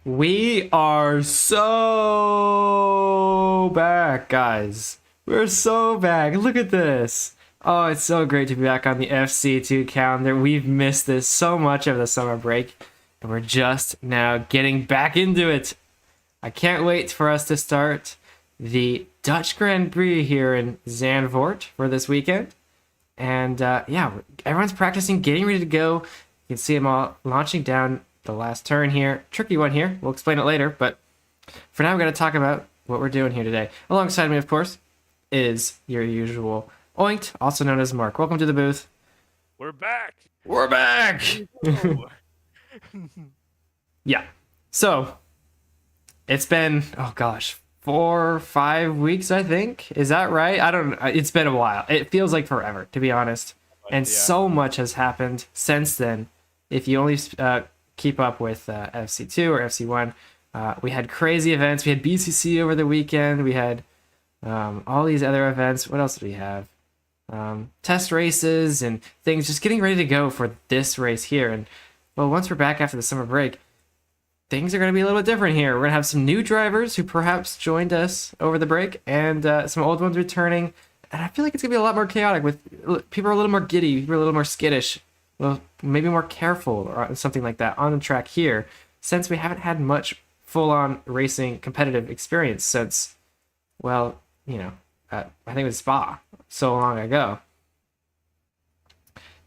We are so back, guys. We're so back. Look at this. Oh, it's so great to be back on the FC2 calendar. We've missed this so much over the summer break, and we're just now getting back into it. I can't wait for us to start the Dutch Grand Prix here in Zandvoort for this weekend. And yeah, everyone's practicing, getting ready to go. You can see them all launching down the last turn here. Tricky one here. We'll explain it later. But for now, we're going to talk about what we're doing here today. Alongside me, of course, is your usual Oinked, also known as Mark. Welcome to the booth. We're back. We're back. Yeah. So it's been, oh gosh, 4 or 5 weeks, I think. Is that right? I don't know. It's been a while. It feels like forever, to be honest. And Yeah. so much has happened since then. If you only keep up with FC2 or FC1, we had crazy events. We had BCC over the weekend. We had all these other events. What else did we have? Test races and things, just getting ready to go for this race here. And well, once we're back after the summer break, things are going to be a little bit different here. We're going to have some new drivers who perhaps joined us over the break, and some old ones returning. And I feel like it's going to be a lot more chaotic, with people are a little more giddy, people are a little more skittish, well, maybe more careful or something like that on the track here, since we haven't had much full-on racing competitive experience since, well, you know, I think it was Spa so long ago.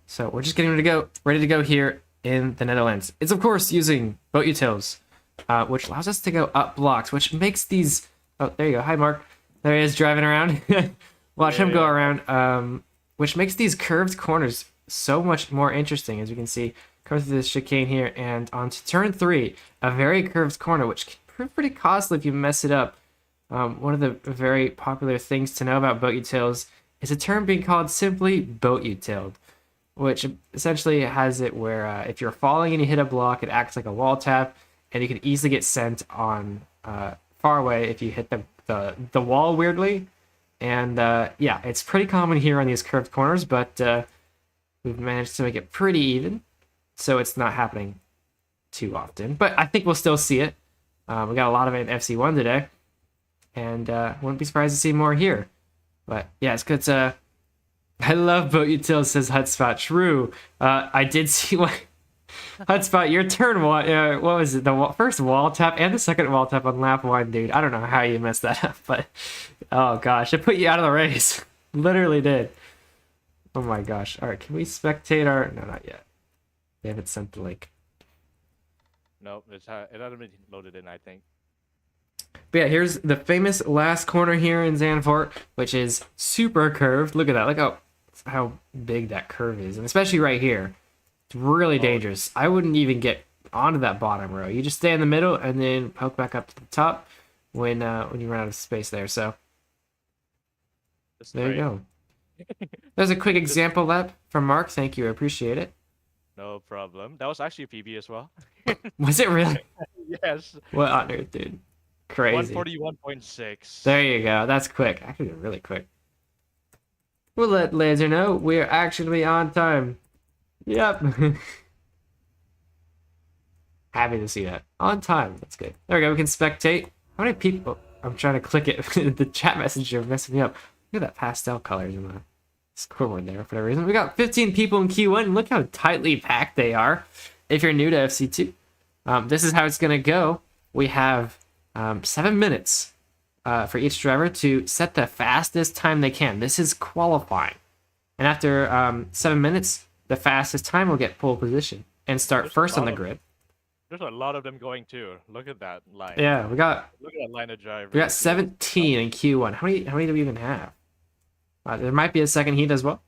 So we're just getting ready to go here in the Netherlands. It's of course using boat utils, which allows us to go up blocks, which makes these. Oh, there you go. Hi, Mark. There he is driving around. Watch him go around. Which makes these curved corners so much more interesting, as you can see. Coming through this chicane here and onto turn 3, a very curved corner, which can prove pretty costly if you mess it up. One of the very popular things to know about boat utils is a term being called simply boat utiled, which essentially has it where if you're falling and you hit a block, it acts like a wall tap, and you can easily get sent on far away if you hit the wall weirdly. And yeah, it's pretty common here on these curved corners, but we've managed to make it pretty even, so it's not happening too often. But I think we'll still see it. We got a lot of it in FC1 today, and wouldn't be surprised to see more here. But yeah, it's good to... I love boat utils, says Hutspot. True. I did see what... Hutspot, your turn one. What was it? The first wall tap and the second wall tap on lap 1, dude. I don't know how you messed that up, but oh gosh, it put you out of the race. Literally did. Oh my gosh. All right, can we spectate our? No, not yet. They haven't sent the link. No, it hasn't been loaded in, I think. But yeah, here's the famous last corner here in Zandvoort, which is super curved. Look at that. Look how big that curve is, and especially right here. It's really dangerous. I wouldn't even get onto that bottom row. You just stay in the middle and then poke back up to the top when you run out of space there. So there you go. There's a quick example lap from Mark. Thank you. I appreciate it. No problem. That was actually a PB as well. Was it really? Yes. What on earth, dude? Crazy. 141.6. There you go. That's quick. Actually, really quick. We'll let Laser know we're actually on time. Yep. Happy to see that. On time. That's good. There we go. We can spectate. How many people? I'm trying to click it. The chat messenger messing me up. Look at that pastel colors in the scoreboard there for whatever reason. We got 15 people in Q1. Look how tightly packed they are. If you're new to FC2, this is how it's going to go. We have 7 minutes for each driver to set the fastest time they can. This is qualifying. And after 7 minutes, the fastest time will get pole position and start first on the grid. There's a lot of them going too. Look at that line. Yeah, Look at that line of drivers. we got 17 in Q1. How many do we even have? There might be a second heat as well.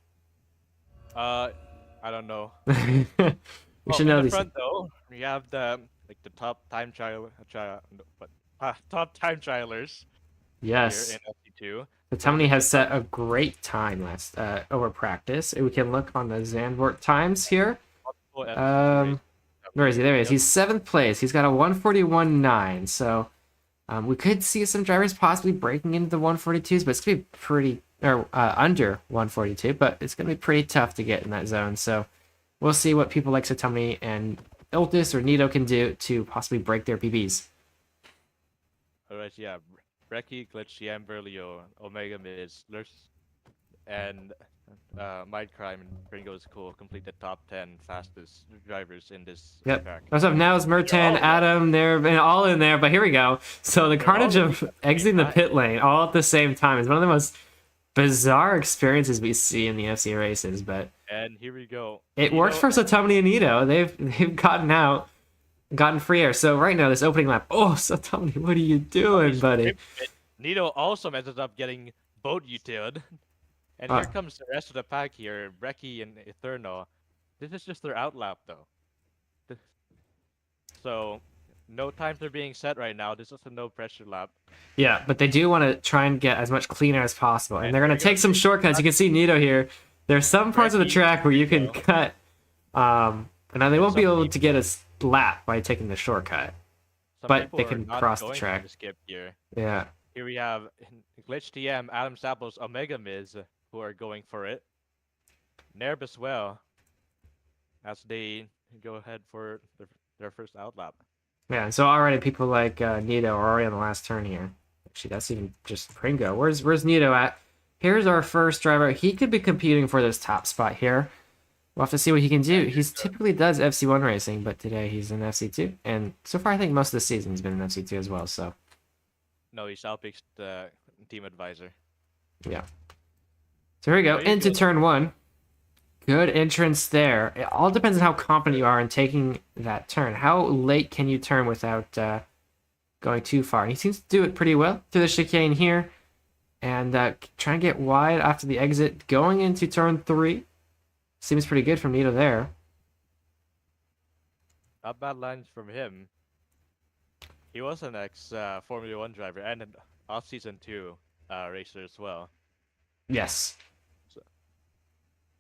I don't know. We should know in the these. front though, we have the top time top time trialers Yes. here in FC2. The Tumney has set a great time last over practice. We can look on the Zandvoort times here. Where is he? There he is. He's 7th place. He's got a 141.9. So we could see some drivers possibly breaking into the 142s, but it's gonna be pretty under 142. But it's gonna be pretty tough to get in that zone. So we'll see what people like Satomni and Iltis or Nito can do to possibly break their PBs. Alright, yeah. Reki, Glitch, TM, Berlio, Omega Miz, Lurs, and Mindcrime and Gringo is cool. Complete the top 10 fastest drivers in this Yep. track. What's up now is Mertan, Adam, they're all in there, but here we go. So the carnage of exiting the pit lane all at the same time is one of the most bizarre experiences we see in the FC races, but And here we go. it worked for Satomni and Nito. They've gotten free air. So right now, this opening lap, oh, Satomni, what are you doing, buddy? Nito also ended up getting boat utiled. And here comes the rest of the pack here, Reki and Eterno. This is just their outlap, though. So, no times are being set right now. This is a no-pressure lap. Yeah, but they do want to try and get as much clean air as possible. And they're going to take some shortcuts. You can see Nito here. There's some parts of the track where you can cut. And now they won't be able to get a lap by taking the shortcut. But they can cross the track. Skip here. Yeah. Here we have Glitch TM, Adam Sapples, Omega Miz, who are going for it. Nerb as well, as they go ahead for their first outlap. Yeah, so already people like Nito are already on the last turn here. Actually, that's even just Pringo. Where's Nito at? Here's our first driver. He could be competing for this top spot here. We'll have to see what he can do. He typically does FC1 racing, but today he's in FC2. And so far, I think most of the season he's been in FC2 as well, so... No, he's Alpix's team advisor. Yeah. So here we go, into turn 1. Good entrance there. It all depends on how confident you are in taking that turn. How late can you turn without going too far? He seems to do it pretty well through the chicane here. And try and get wide after the exit. Going into turn 3. Seems pretty good from Nito there. Not bad lines from him. He was an ex-Formula 1 driver and an off-season 2 racer as well. Yes.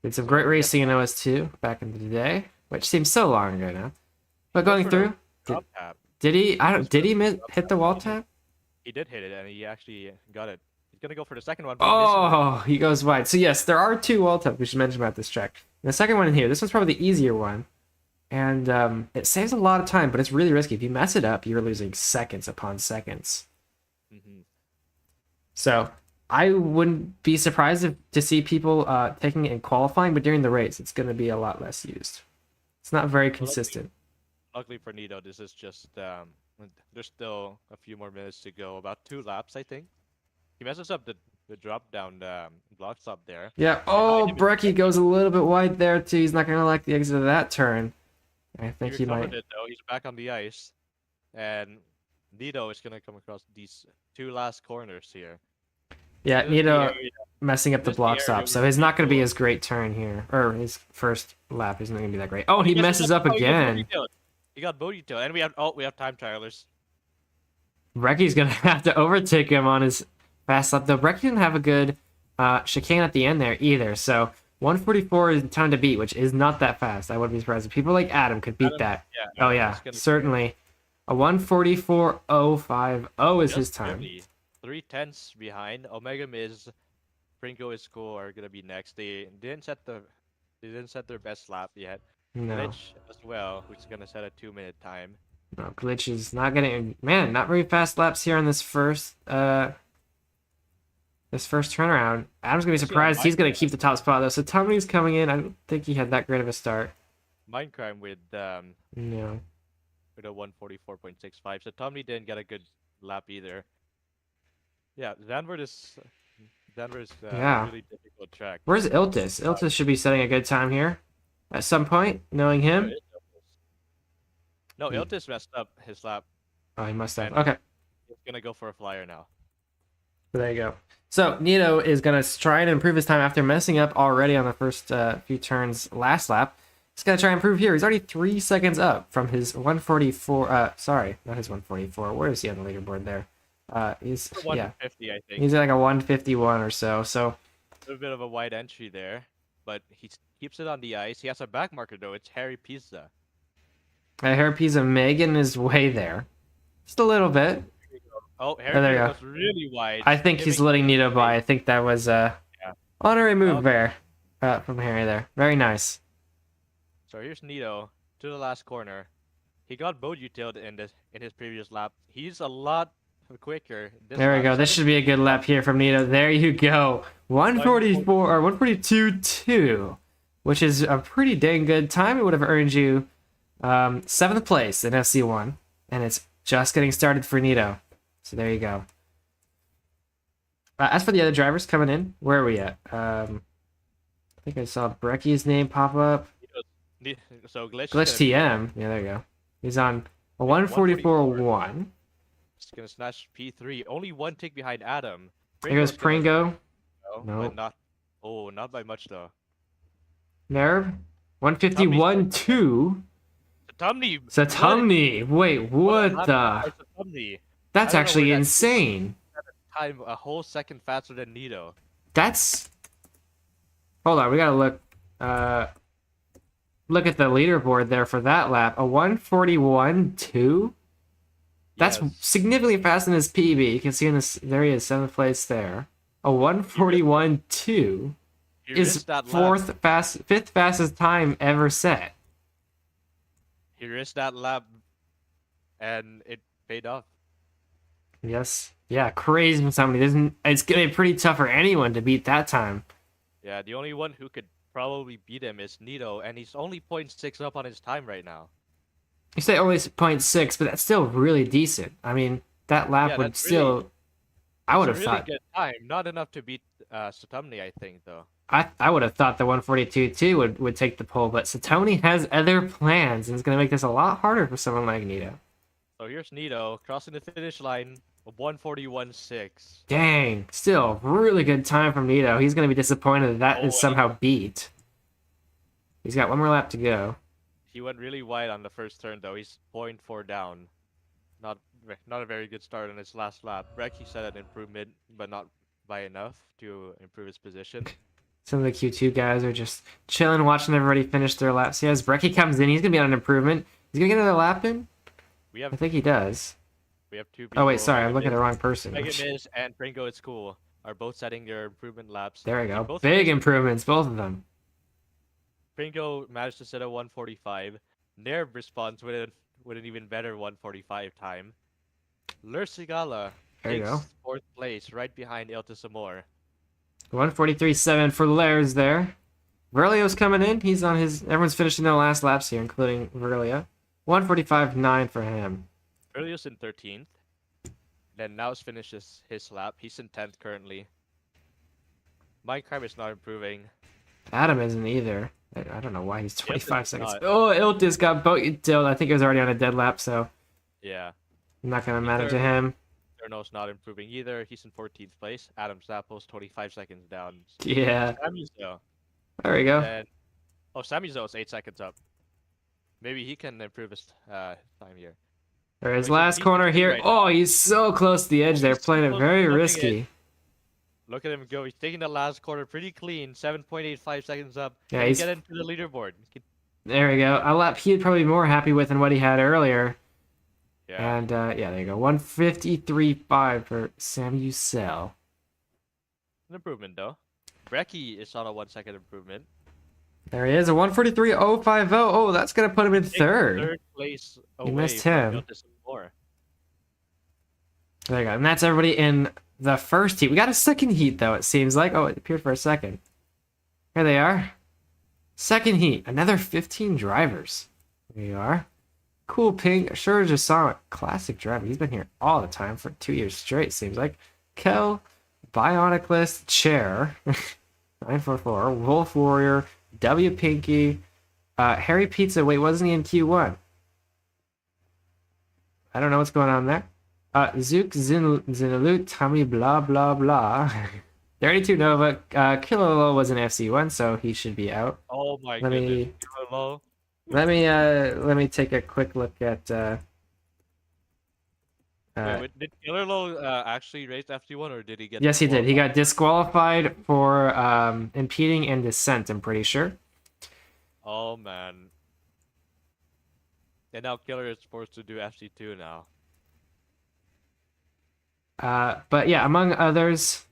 Did some great racing in OS2 back in the day, which seems so long ago now. But going through, did he? Did he hit the wall tap? He did hit it, and he actually got it. He's gonna go for the second one. Oh, he goes wide. So yes, there are 2 wall taps we should mention about this track. And the second one in here, this one's probably the easier one, and it saves a lot of time, but it's really risky. If you mess it up, you're losing seconds upon seconds. So I wouldn't be surprised to see people taking it in qualifying, but during the race, it's going to be a lot less used. It's not very consistent. Luckily for Nito, this is just there's still a few more minutes to go. About 2 laps, I think. He messes up the drop down block stop there. Yeah. Oh, Brecky goes a little bit wide there too. He's not going to like the exit of that turn. I think he might. It, though. He's back on the ice, and Nito is going to come across these 2 last corners here. Yeah, Nito messing up the block stop, so it's not going to be his great turn here, or his first lap isn't going to be that great. Oh, he messes up again. He got bogey tail, and we have time trialers. Brecky's going to have to overtake him on his fast lap, though. Brecky didn't have a good chicane at the end there either, so 144 is time to beat, which is not that fast. I wouldn't be surprised if people like Adam could beat that. Yeah, yeah, certainly. A 144.050 is his time. 3/10 behind. Omega Miz, Pringo is cool are gonna be next. They didn't set their best lap yet. No. Glitch as well, who's gonna set a 2-minute time. No, Glitch is not getting not very fast laps here on this first turnaround. Adam's gonna be surprised. He's gonna keep the top spot though. So Tommy's coming in. I don't think he had that great of a start. Mindcrime with no. With a 144.65. So Tommy didn't get a good lap either. Yeah, Zandvoort is a really difficult track. Where's Iltis? Iltis should be setting a good time here at some point, knowing him. No, Iltis messed up his lap. Oh, he must have. Okay. He's going to go for a flyer now. There you go. So Nito is going to try and improve his time after messing up already on the first few turns last lap. He's going to try and improve here. He's already 3 seconds up from his 144. Sorry, not his 144. Where is he on the leaderboard there? He's 150, I think. He's like a 151 or so. So a little bit of a wide entry there, but he keeps it on the ice. He has a back marker though. It's Harry Pizza. Harry Pizza Megan is way there, just a little bit. Oh, Harry goes really wide. I think he's letting Nito by. I think that was a honorary move there from Harry there. Very nice. So here's Nito to the last corner. He got boat utiled in his previous lap. He's a lot quicker. This There we lap. go. This should be a good lap here from Nito. There you go. 144 or 142.2, which is a pretty dang good time. It would have earned you 7th place in FC1, and it's just getting started for Nito. So there you go. As for the other drivers coming in, where are we at? I think I saw Brecky's name pop up. So Glitch TM. Yeah, there you go. He's on a 144.1. He's gonna snatch P3. Only one tick behind Adam. There goes Pringo. No, but not by much though. Nerve. 151.2. Satumni. Wait, what the? That's actually insane. Time a whole second faster than Nito. That's. Hold on, we gotta look. Look at the leaderboard there for that lap. A 141.2. That's significantly faster than his PB. You can see in this. There he is, 7th place there. A 141.2 is 5th fastest time ever set. He risked that lap, and it paid off. Yes. Yeah, crazy when somebody doesn't. It's gonna be pretty tough for anyone to beat that time. Yeah, the only one who could probably beat him is Nito, and he's only 0.6 up on his time right now. You say only 0.6, but that's still really decent. I mean, that lap would still. Really, I would have thought. Good time, not enough to beat Satumni, I think, though. I would have thought the 142.2 would take the pole, but Satumni has other plans, and it's gonna make this a lot harder for someone like Nito. So here's Nito crossing the finish line. 141.6. Dang, still really good time from Nito. He's gonna be disappointed that is somehow beat. He's got one more lap to go. He went really wide on the first turn though. He's 0.4 down. Not a very good start on his last lap. Brecky said an improvement, but not by enough to improve his position. Some of the Q2 guys are just chilling, watching everybody finish their laps. Yeah, as Brecky comes in, he's gonna be on an improvement. He's gonna get another lap in. I think he does. We have 2 people. Oh wait, sorry, I'm looking at the wrong person. Meganis and Pringo at school are both setting their improvement laps. There we go. Big improvements, both of them. Pringo managed to set a 145. Nerv responds with an even better 145 time. Lursigala takes 4th place, right behind Iltisamor. 143.7 for Lairs there. Verlio's coming in. He's on his. Everyone's finishing their last laps here, including Verlio. 145.9 for him. Verlio's in 13th. Then Naus finishes his lap. He's in 10th currently. Minecraft is not improving. Adam isn't either. I don't know why he's 25 seconds. Oh, Iltis got boat utiled. I think it was already on a dead lap, so. Yeah. I'm not going to matter to him. Erno's not improving either. He's in 14th place. Adam Zappos 25 seconds down. Yeah. Samizo. There we go. And, Samizo is 8 seconds up. Maybe he can improve his time here. Or his last corner here. Right, oh, he's so close to the edge there, playing it very risky. Look at him go. He's taking the last corner pretty clean. 7.85 seconds up. Yeah, he's... get into the leaderboard. There we go. A lap he'd probably be more happy with than what he had earlier. Yeah. And, yeah, there you go. 153.5 for Samuel. An improvement, though. Brecky is on a 1 second improvement. There he is, a 143.050. Oh, that's going to put him in third place. You missed him. There you go. And that's everybody in the first heat. We got a second heat, though, it seems like. Oh, it appeared for a second. Here they are. Second heat. Another 15 drivers. There you are. Cool Pink. Sure just saw a classic driver. He's been here all the time for 2 years straight, seems like. Kel, Bioniclist, Chair, 944, Wolf Warrior, W Pinky, Harry Pizza. Wait, wasn't he in Q1? I don't know what's going on there. Zook, Zinalut, Tommy, blah, blah, blah. 32 Nova. Kilolo was in FC1, so he should be out. Oh my goodness. Kilolo. Let me take a quick look at. Wait, did Kilolo actually race FC1, or did he get? Yes, he did. He got disqualified for impeding and dissent. I'm pretty sure. Oh man. And now Killer is forced to do FC2 now. But yeah, among others,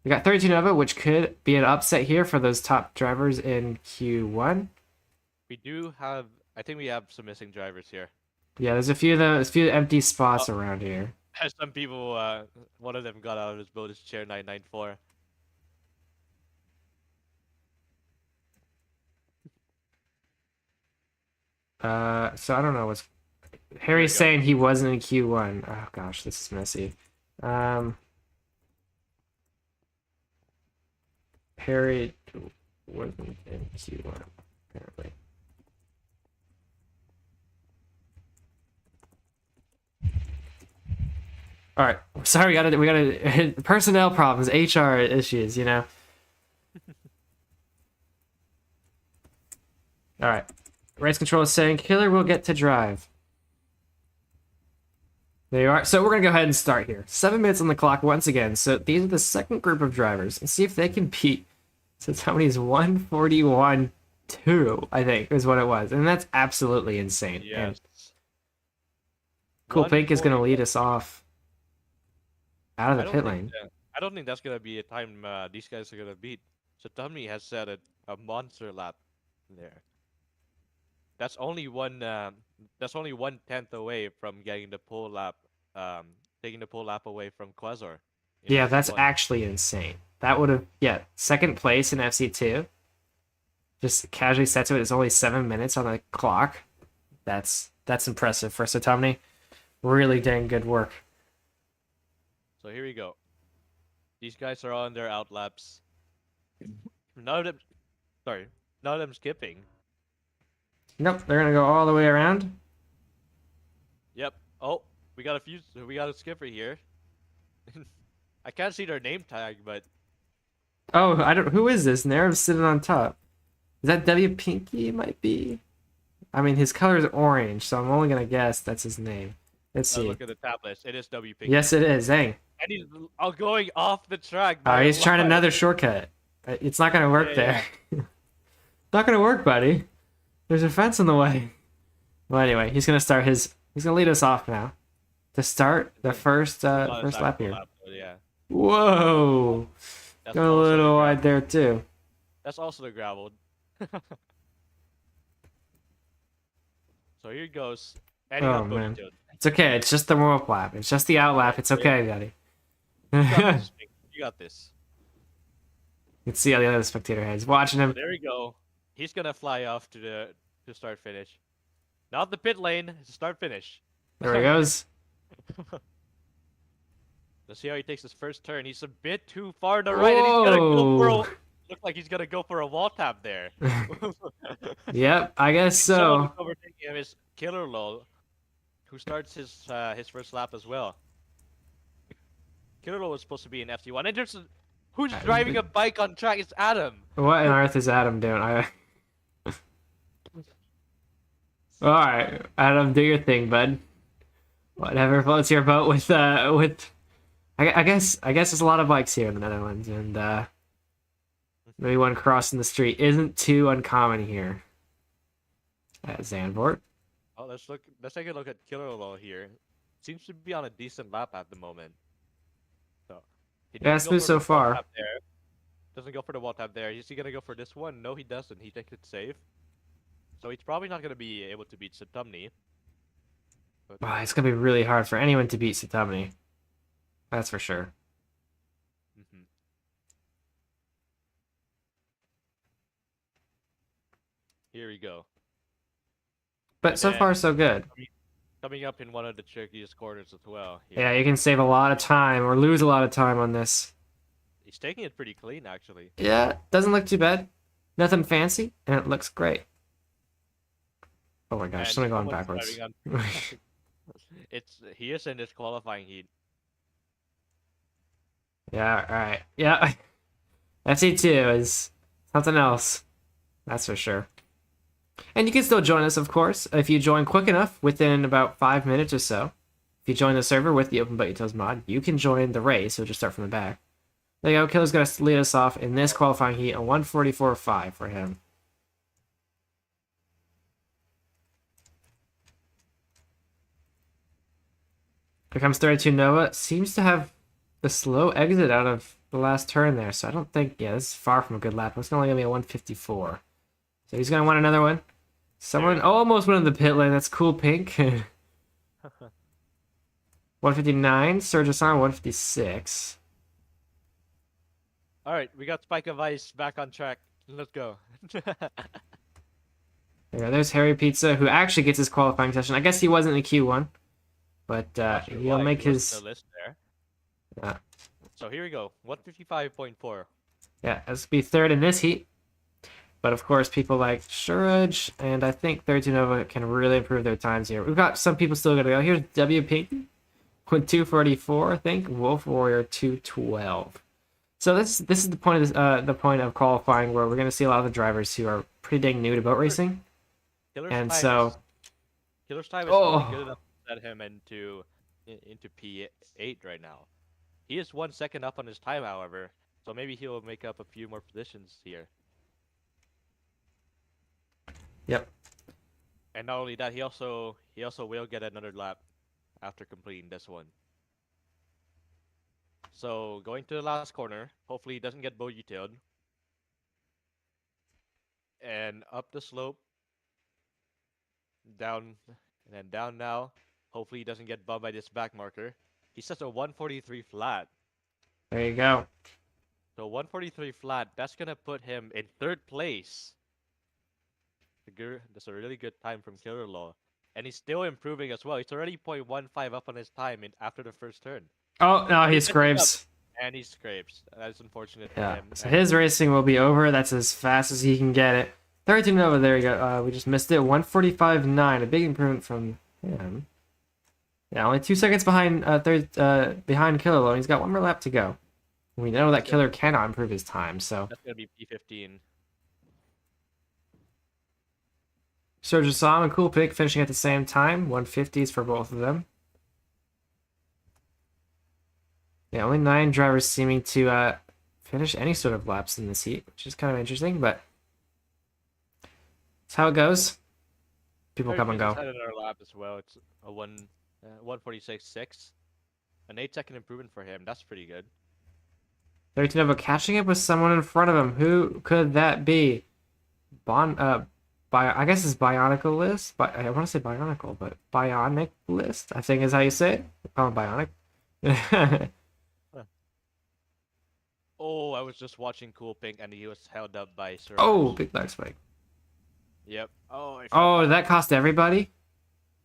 we got 32 Nova, which could be an upset here for those top drivers in Q1. We do have, I think we have some missing drivers here. Yeah, there's a few of those, a few empty spots around here. Some people, one of them got out of his boat, his chair 994. So I don't know what's There we Harry's go. saying he wasn't in Q1. Oh gosh, this is messy. Harry wasn't in Q1 apparently. All right, sorry, we gotta personnel problems, HR issues, you know. All right, race control is saying Killer will get to drive. There you are. So we're gonna go ahead and start here. 7 minutes on the clock once again. So these are the second group of drivers, and see if they can beat. So Tony's 141.2, I think, is what it was, and that's absolutely insane. Yes. And Cool Pink is gonna lead us off out of the pit lane. I don't think that's gonna be a time these guys are gonna beat. So Tommy has set a monster lap there. That's only one. That's only 1/10 away from getting the pole lap. Taking the pole lap away from Quasar. Yeah, that's actually insane. That would have second place in FC2. Just casually set to it. It's only 7 minutes on the clock. That's impressive for Satomni. Really dang good work. So here we go. These guys are on their out laps. None of them skipping. Nope, they're gonna go all the way around. Yep. Oh, we got a skipper here. I can't see their name tag, but Oh, who is this? Nerv's sitting on top. Is that W Pinky? It might be. I mean, his color is orange, so I'm only gonna guess that's his name. Let's see. look at the tab list. It is W Pink. Yes, it is. Dang. And he's going off the track. He's trying another shortcut. It's not gonna work there. Not gonna work, buddy. There's a fence in the way. Well, anyway, he's gonna lead us off now to start the first lap here. Yeah. Whoa! That's Got a little wide there too. That's also the gravel. So here he goes. Oh man, it's okay. It's just the warm-up lap. It's just the out lap. It's okay, buddy. You got this. You can see how the other spectator heads watching him. There we go. He's gonna fly off to start finish. Not the pit lane. Start finish. There he goes. Let's see how he takes his first turn. He's a bit too far to the right, and he's gonna go for look like he's gonna go for a wall tap there. Yep, I guess so. Overtaking him is Killer Lol, who starts his first lap as well. Killer Lol was supposed to be in FC1, and there's who's driving a bike on track? It's Adam. What on earth is Adam doing? All right, Adam, do your thing, bud. Whatever floats your boat with. I guess there's a lot of bikes here in the Netherlands, and maybe one crossing the street isn't too uncommon here at Zandvoort. Oh, let's take a look at Killer Lol here. Seems to be on a decent lap at the moment. So yeah, smooth so far. Doesn't go for the wall tap there. Is he gonna go for this one? No, he doesn't. He takes it safe. So he's probably not gonna be able to beat Satomni. Wow, it's gonna be really hard for anyone to beat Satomni. That's for sure. Here we go. But so far, so good. Coming up in one of the trickiest corners as well. Yeah, you can save a lot of time or lose a lot of time on this. He's taking it pretty clean, actually. Yeah, doesn't look too bad. Nothing fancy, and it looks great. Oh my gosh, something going backwards. He is in this qualifying heat. Yeah, alright. Yeah. FC2 is something else. That's for sure. And you can still join us, of course, if you join quick enough, within about 5 minutes or so. If you join the server with the Open But Utils mod, you can join the race, so just start from the back. There you go, Killer's going to lead us off in this qualifying heat, a 144.5 for him. Here comes 32 Nova. Seems to have the slow exit out of the last turn there, so I don't think, yeah, this is far from a good lap. It's only going to be a 154. So he's going to want another one. Someone almost went in the pit lane. That's Cool Pink. 159. Sergio San 156. All right, we got Spike of Ice back on track. Let's go. There's Harry Pizza, who actually gets his qualifying session. I guess he wasn't in the Q1, but Not sure he'll why, make he was his. on the list there. Uh, So here we go. 155.4. yeah, this will be third in this heat. But of course, people like Suraj and I think 32 Nova can really improve their times here. We've got some people still going to go. Here's WP with 244, I think. Wolf Warrior 212. So this is the point of qualifying where we're going to see a lot of the drivers who are pretty dang new to boat racing. Killer's And time so, Killer's time is Oh. only good enough to set him into P8 right now. He is 1 second up on his time, however, so maybe he'll make up a few more positions here. yep. And not only that, he also will get another lap after completing this one. So going to the last corner, hopefully he doesn't get bow-tailed. And up the slope, down, and then down now. Hopefully he doesn't get bumped by this back marker. He sets a 143 flat. There you go. So 143 flat, that's gonna put him in third place. That's a really good time from Killer Law. And he's still improving as well. He's already 0.15 up on his time after the first turn. Oh, no, he He's catching up, scrapes. And he scrapes. That's unfortunate for Yeah, him. so his racing will be over. That's as fast as he can get it. 32 Nova, there you go. We just missed it. 145.9, a big improvement from him. Yeah, only 2 seconds behind behind Killer Low. He's got one more lap to go. We know that Killer cannot improve his time, so. That's gonna be P15. Sergio Sam and Cool Pick finishing at the same time. 150s for both of them. Yeah, only 9 drivers seeming to finish any sort of laps in this heat, which is kind of interesting, but that's how it goes. People come and go. Had another lap as well. It's a 146.6. An 8-second improvement for him. That's pretty good. 32 Nova catching up with someone in front of him. Who could that be? I guess it's Bionicle List. But I want to say Bionicle, but Bionic List, I think is how you say it. Call him Bionic. Oh, I was just watching Cool Pink and he was held up by Sir. Oh, big lag spike. Yep. Oh, Oh, that cost everybody?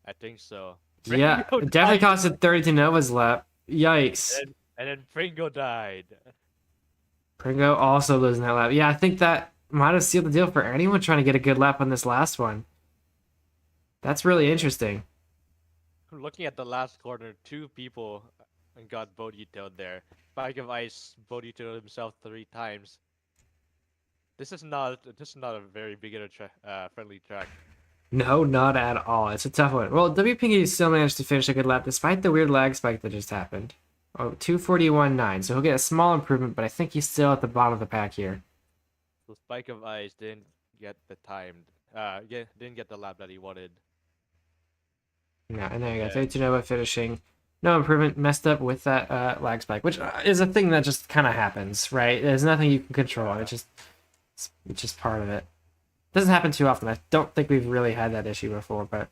I think so. Yeah, Pringo it definitely died. costed 32 Nova's lap. Yikes. And then Pringo died. Pringo also losing that lap. Yeah, I think that might have sealed the deal for anyone trying to get a good lap on this last one. That's really interesting. Looking at the last corner, 2 people got boat-tailed there. Spike of Ice boat-tailed himself 3 times. This is not a very beginner friendly track. No, not at all. It's a tough one. Well, WPingy still managed to finish a good lap despite the weird lag spike that just happened. Oh, 241.9. So he'll get a small improvement, but I think he's still at the bottom of the pack here. So Spike of Ice didn't get the didn't get the lap that he wanted. Yeah, and there you go. Yeah. 32 Nova finishing. No improvement, messed up with that lag spike, which is a thing that just kind of happens, right? There's nothing you can control. It's just part of it. Doesn't happen too often. I don't think we've really had that issue before, but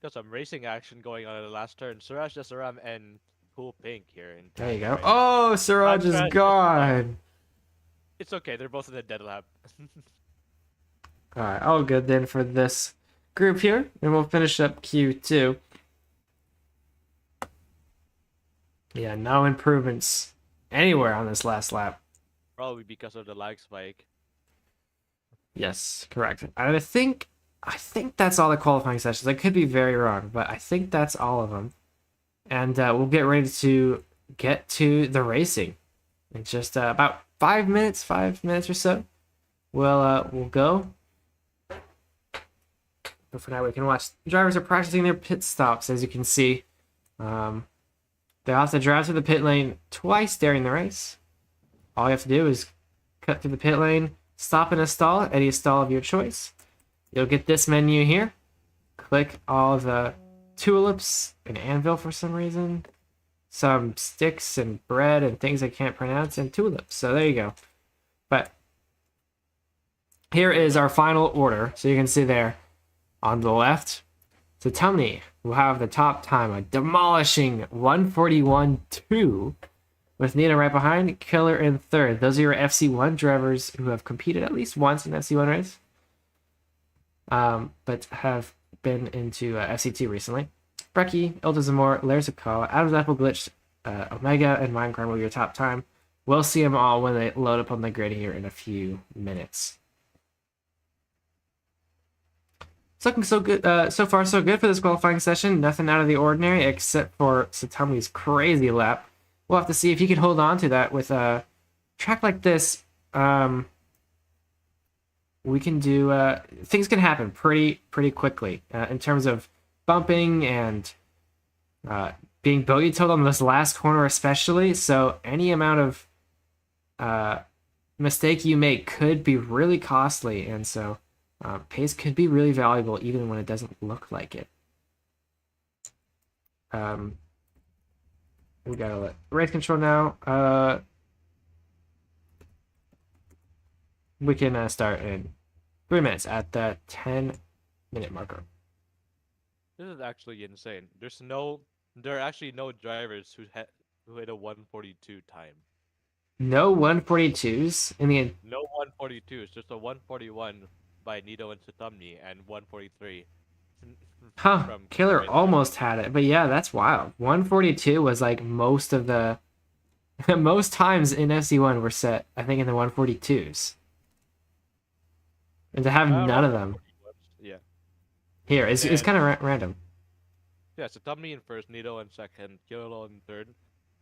Got some racing action going on in the last turn. Suraj Desaram and Cool Pink here. there you go. Oh, Siraj is gone. It's okay. They're both in the dead lap. All right, all good then for this group here, and we'll finish up Q2. Yeah, no improvements anywhere on this last lap. Probably because of the lag spike. Yes, correct. And I think that's all the qualifying sessions. I could be very wrong, but I think that's all of them. And we'll get ready to get to the racing in just about 5 minutes or so. We'll go. But for now, we can watch. The drivers are practicing their pit stops, as you can see. They'll have to drive through the pit lane twice during the race. All you have to do is cut through the pit lane, stop in a stall, any stall of your choice. You'll get this menu here. Click all the tulips and anvil for some reason. Some sticks and bread and things I can't pronounce and tulips. So there you go. But here is our final order. So you can see there on the left, Satomni will have the top time, a demolishing 141.2, with Nita right behind, Killer in third. Those are your FC1 drivers who have competed at least once in FC1 race, but have been into FC2 recently. Brecky, Iltazamor, Larzakala, Adam's Apple Glitch, Omega, and Minecraft will be your top time. We'll see them all when they load up on the grid here in a few minutes. It's looking so good, so far so good for this qualifying session. Nothing out of the ordinary except for Satomni's crazy lap. We'll have to see if he can hold on to that with a track like this. We can do things can happen pretty quickly in terms of bumping and being bogey told on this last corner especially. So any amount of mistake you make could be really costly, and so pace could be really valuable even when it doesn't look like it. We gotta let race control now. We can start in 3 minutes at the 10-minute marker. This is actually insane. There are actually no drivers who hit a 142 time. No 142s in the No 142s, just a 141 by Nito and Satomni and 143. Huh, Killer almost had it, but yeah, that's wild. 142 was like most of the most times in FC1 were set, I think, in the 142s. And to have none of them yeah, here is kind of random. Yeah, Satomni in first, Nito in second, Killer in third.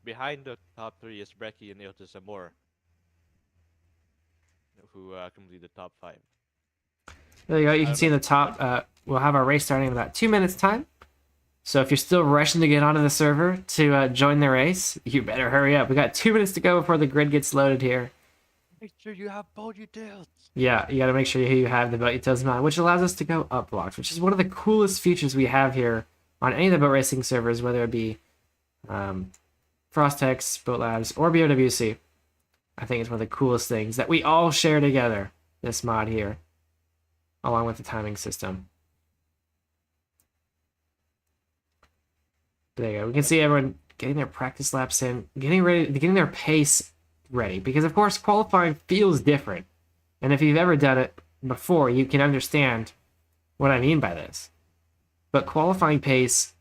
Behind the top three is Brecky and Iltazamor, who complete the top 5. There you go. You can see in the top, we'll have our race starting in about 2 minutes time. So if you're still rushing to get onto the server to join the race, you better hurry up. We got 2 minutes to go before the grid gets loaded here. Make sure you have both utils. Yeah, you got to make sure you have the boat utils mod, which allows us to go up blocks, which is one of the coolest features we have here on any of the boat racing servers, whether it be Frostex, Boat Labs, or BOWC. I think it's one of the coolest things that we all share together, this mod here, along with the timing system. There you go. We can see everyone getting their practice laps in, getting their pace ready, because of course qualifying feels different. And if you've ever done it before, you can understand what I mean by this. But qualifying pace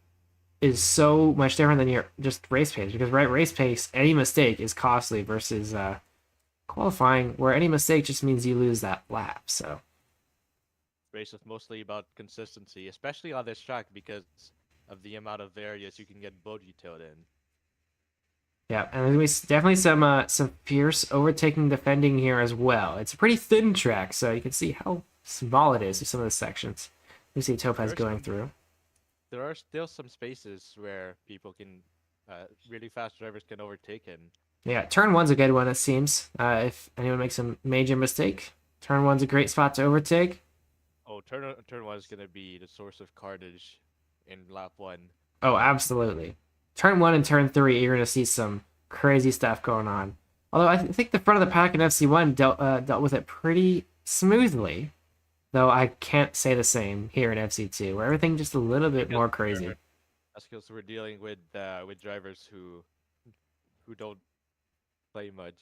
is so much different than your just race pace, because race pace, any mistake is costly versus qualifying, where any mistake just means you lose that lap. So Race is mostly about consistency, especially on this track because of the amount of areas you can get boat utiled in. Yeah, and there's gonna be definitely some fierce overtaking defending here as well. It's a pretty thin track, so you can see how small it is in some of the sections. You see Topaz going through. There are still some spaces where people can, really fast drivers can overtake in. Yeah, turn 1's a good one, it seems. If anyone makes a major mistake, turn 1's a great spot to overtake. Oh, turn 1 is gonna be the source of carnage in lap 1. Oh, absolutely. Turn 1 and turn 3, you're gonna see some crazy stuff going on. Although I think the front of the pack in FC1 dealt with it pretty smoothly. Though I can't say the same here in FC2, where everything just a little bit more crazy. That's because we're dealing with drivers who don't play much.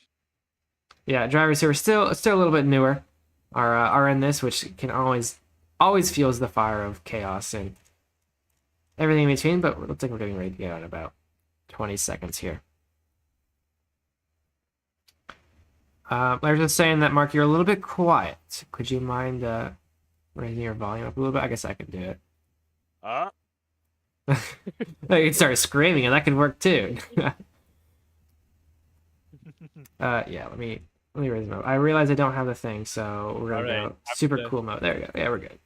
Yeah, drivers who are still a little bit newer are in this, which can always fuels the fire of chaos and everything in between. But it looks like we're getting ready to get out in about 20 seconds here. I was just saying that, Mark, you're a little bit quiet. Could you mind raising your volume up a little bit? I guess I can do it. You can start screaming, and that could work too. Yeah, let me raise mode. I realize I don't have the thing, so we're gonna go super cool mode. There we go. Yeah, we're good.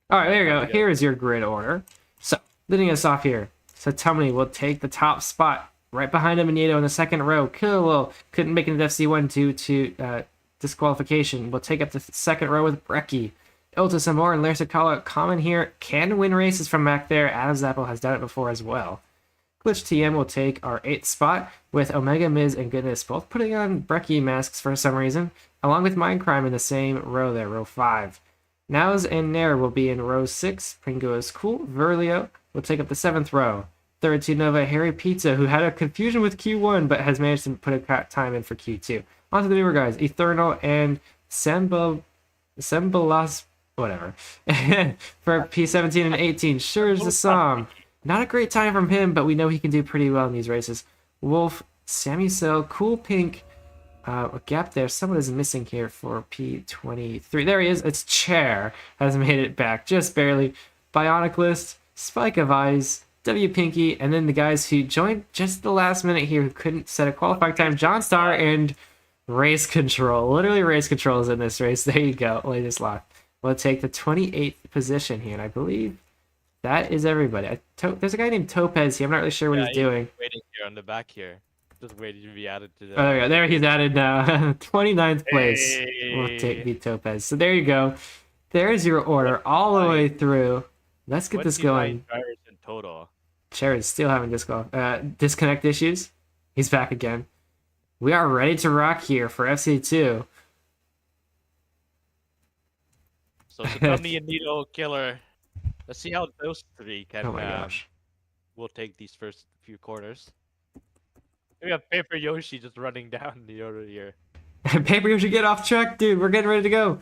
All right, there you go. Here is your grid order. So, leading us off here, Satomni will take the top spot. Right behind him, Nito in the second row. Killer couldn't make it into FC1 due to disqualification. Will take up the second row with Brecky. Iltazamor and Larzakala common here. Can win races from back there. Adam's Apple has done it before as well. Glitch TM will take our 8th spot with Omega, Miz, and Goodness both putting on Brecky masks for some reason, along with Mindcrime in the same row there, row 5. Nows and Nair will be in row 6. Pringo is cool. Verlio will take up the 7th row. 32 Nova, Harry Pizza, who had a confusion with Q1 but has managed to put a time in for Q2. On to the newer guys, Eternal and Sembalas, whatever. For P17 and 18, Sure as the Psalm. Not a great time from him, but we know he can do pretty well in these races. Wolf, Samuel, Cool Pink, a gap there. Someone is missing here for P23. There he is. It's Chair. Has made it back just barely. Bionic List, Spike of Eyes, W Pinky, and then the guys who joined just the last minute here who couldn't set a qualifying time. John Star and Race Control. Literally Race Control is in this race. There you go. Latest lock. We'll take the 28th position here, and I believe that is everybody. There's a guy named Topez here. I'm not really sure what he's doing. Waiting here on the back here. Just waiting to be added to the... Oh, there we go. There he's added now. 29th place. We'll take the Topez. So there you go. There's your order all the way through. Let's get this going. Drivers in total. Chair is still having disconnect issues. He's back again. We are ready to rock here for FC2. So Tsunami and Nito Killer. Let's see how those three can. Oh my gosh. We'll take these first few corners. We have Paper Yoshi just running down the order here. Paper Yoshi, get off track, dude. We're getting ready to go.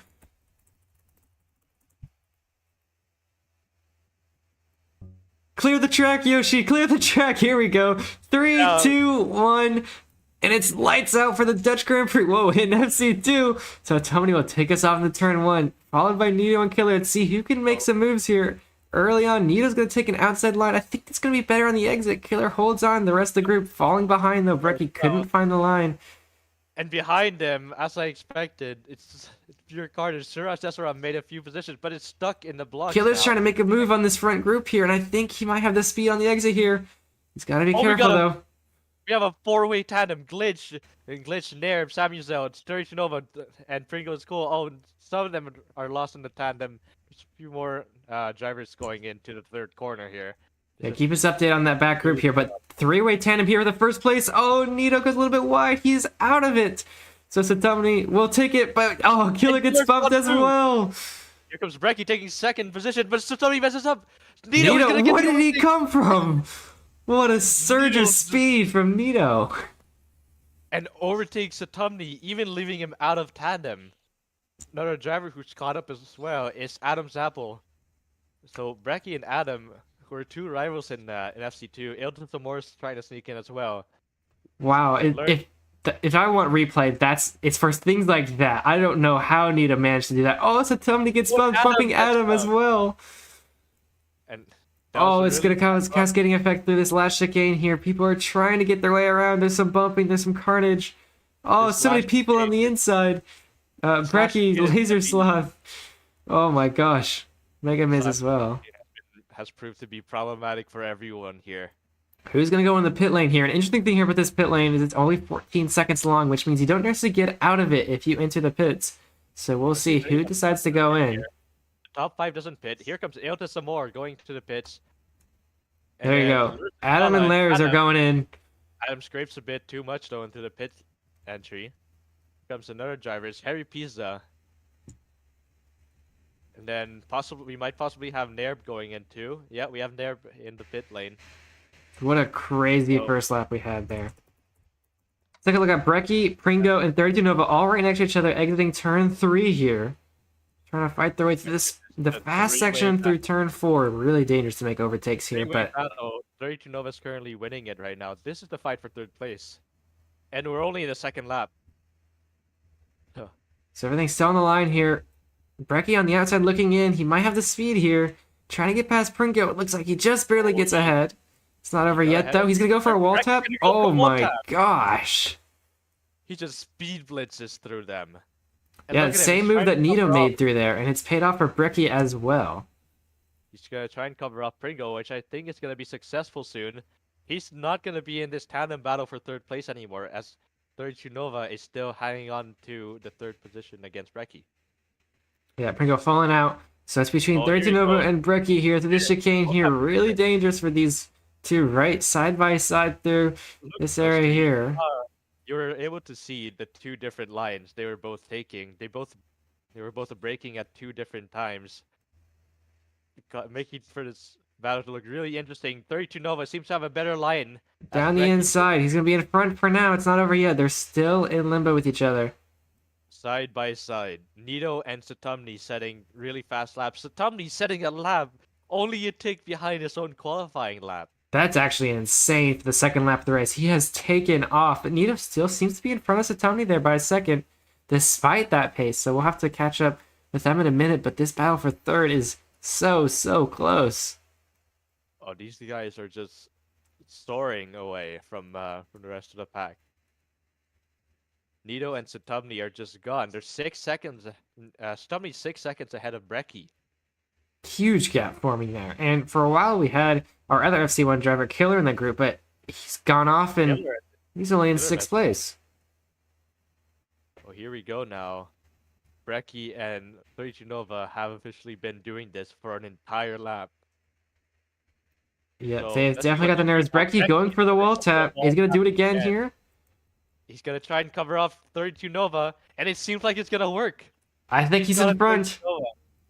Clear the track, Yoshi. Clear the track. Here we go. 3, 2, 1. And it's lights out for the Dutch Grand Prix. Whoa, in FC2. So Tony will take us off into turn 1. Followed by Nito and Killer. Let's see who can make some moves here. Early on, Nito's going to take an outside line. I think it's going to be better on the exit. Killer holds on. The rest of the group falling behind, though. Brecky couldn't find the line. And behind them, as I expected, it's pure carnage. Suraj Desera made a few positions, but it's stuck in the block. Killer's trying to make a move on this front group here, and I think he might have the speed on the exit here. He's got to be careful, though. We have a four-way tandem. Glitch, Nair, Samuel, Sturridge Nova, and Pringo is cool. Oh, some of them are lost in the tandem. There's a few more drivers going into the third corner here. Yeah, keep us updated on that back group here, but three-way tandem here for the first place. Oh, Nito goes a little bit wide. He's out of it. So Satomni will take it, but oh, Killer gets bumped as well. Here comes Brecky taking second position, but Satomni messes up. Nito, where did he come from? What a surge of speed from Nito. And overtakes Satomni, even leaving him out of tandem. Another driver who's caught up as well is Adam Zappel. So Brecky and Adam, who are two rivals in FC2, Elton Zamor's trying to sneak in as well. Wow, if I want replay, it's for things like that. I don't know how Nito managed to do that. Oh, Satomni gets bumping Adam as well. And it's going to cause cascading effect through this last chicane here. People are trying to get their way around. There's some bumping. There's some carnage. Oh, so many people on the inside. Brecky, Laser Sloth. Oh my gosh. Mega Miz as well. Has proved to be problematic for everyone here. Who's going to go in the pit lane here? An interesting thing here with this pit lane is it's only 14 seconds long, which means you don't necessarily get out of it if you enter the pits. So we'll see who decides to go in. The top 5 doesn't pit. Here comes Elta Samor going to the pits. And there you go. Adam and Lairs are going in. Adam scrapes a bit too much though into the pit entry. Here comes another driver. It's Harry Pizza. And then we might possibly have Nerb going in too. Yeah, we have Nerb in the pit lane. What a crazy first lap we had there. Let's take a look at Brecky, Pringo, and 32 Nova all right next to each other, exiting turn 3 here. Trying to fight their way through the fast section through turn 4. Really dangerous to make overtakes here, but 32 Nova is currently winning it right now. This is the fight for third place. And we're only in the second lap. So everything's still on the line here. Brecky on the outside looking in. He might have the speed here. Trying to get past Pringo. It looks like he just barely gets ahead. It's not over yet, though. He's going to go for a wall tap. Oh my gosh. He just speed blitzes through them. Yeah, same move that Nito made through there, and it's paid off for Brecky as well. He's going to try and cover up Pringo, which I think is going to be successful soon. He's not going to be in this tandem battle for third place anymore, as 32 Nova is still hanging on to the third position against Brecky. Yeah, Pringo falling out. So it's between 32 Nova and Brecky here through this chicane here. Really dangerous for these two right side by side through this area here. You were able to see the two different lines they were both taking. They both They were both braking at 2 different times, making for this battle to look really interesting. 32 Nova seems to have a better line. As Down the Brecky inside. He's going to be in front for now. It's not over yet. They're still in limbo with each other. side by side. Nito and Satumni setting really fast laps. Satumni setting a lap only a tick behind his own qualifying lap. That's actually insane for the second lap of the race. He has taken off, but Nito still seems to be in front of Satomni there by a second, despite that pace. So we'll have to catch up with them in a minute, but this battle for third is so close. Oh, these guys are just soaring away from the rest of the pack. Nito and Satumni are just gone. They're 6 seconds. Satumni's 6 seconds ahead of Brecky. Huge gap forming there. And for a while we had our other FC1 driver, Killer, in the group, but he's gone off and he's only in sixth place. Oh, here we go now. Brecky and 32 Nova have officially been doing this for an entire lap. Yeah, So they've let's definitely look got the nerves. at Brecky going for the wall tap. He's going to do it again here. He's going to try and cover off 32 Nova, and it seems like it's going to work. I think he's in front.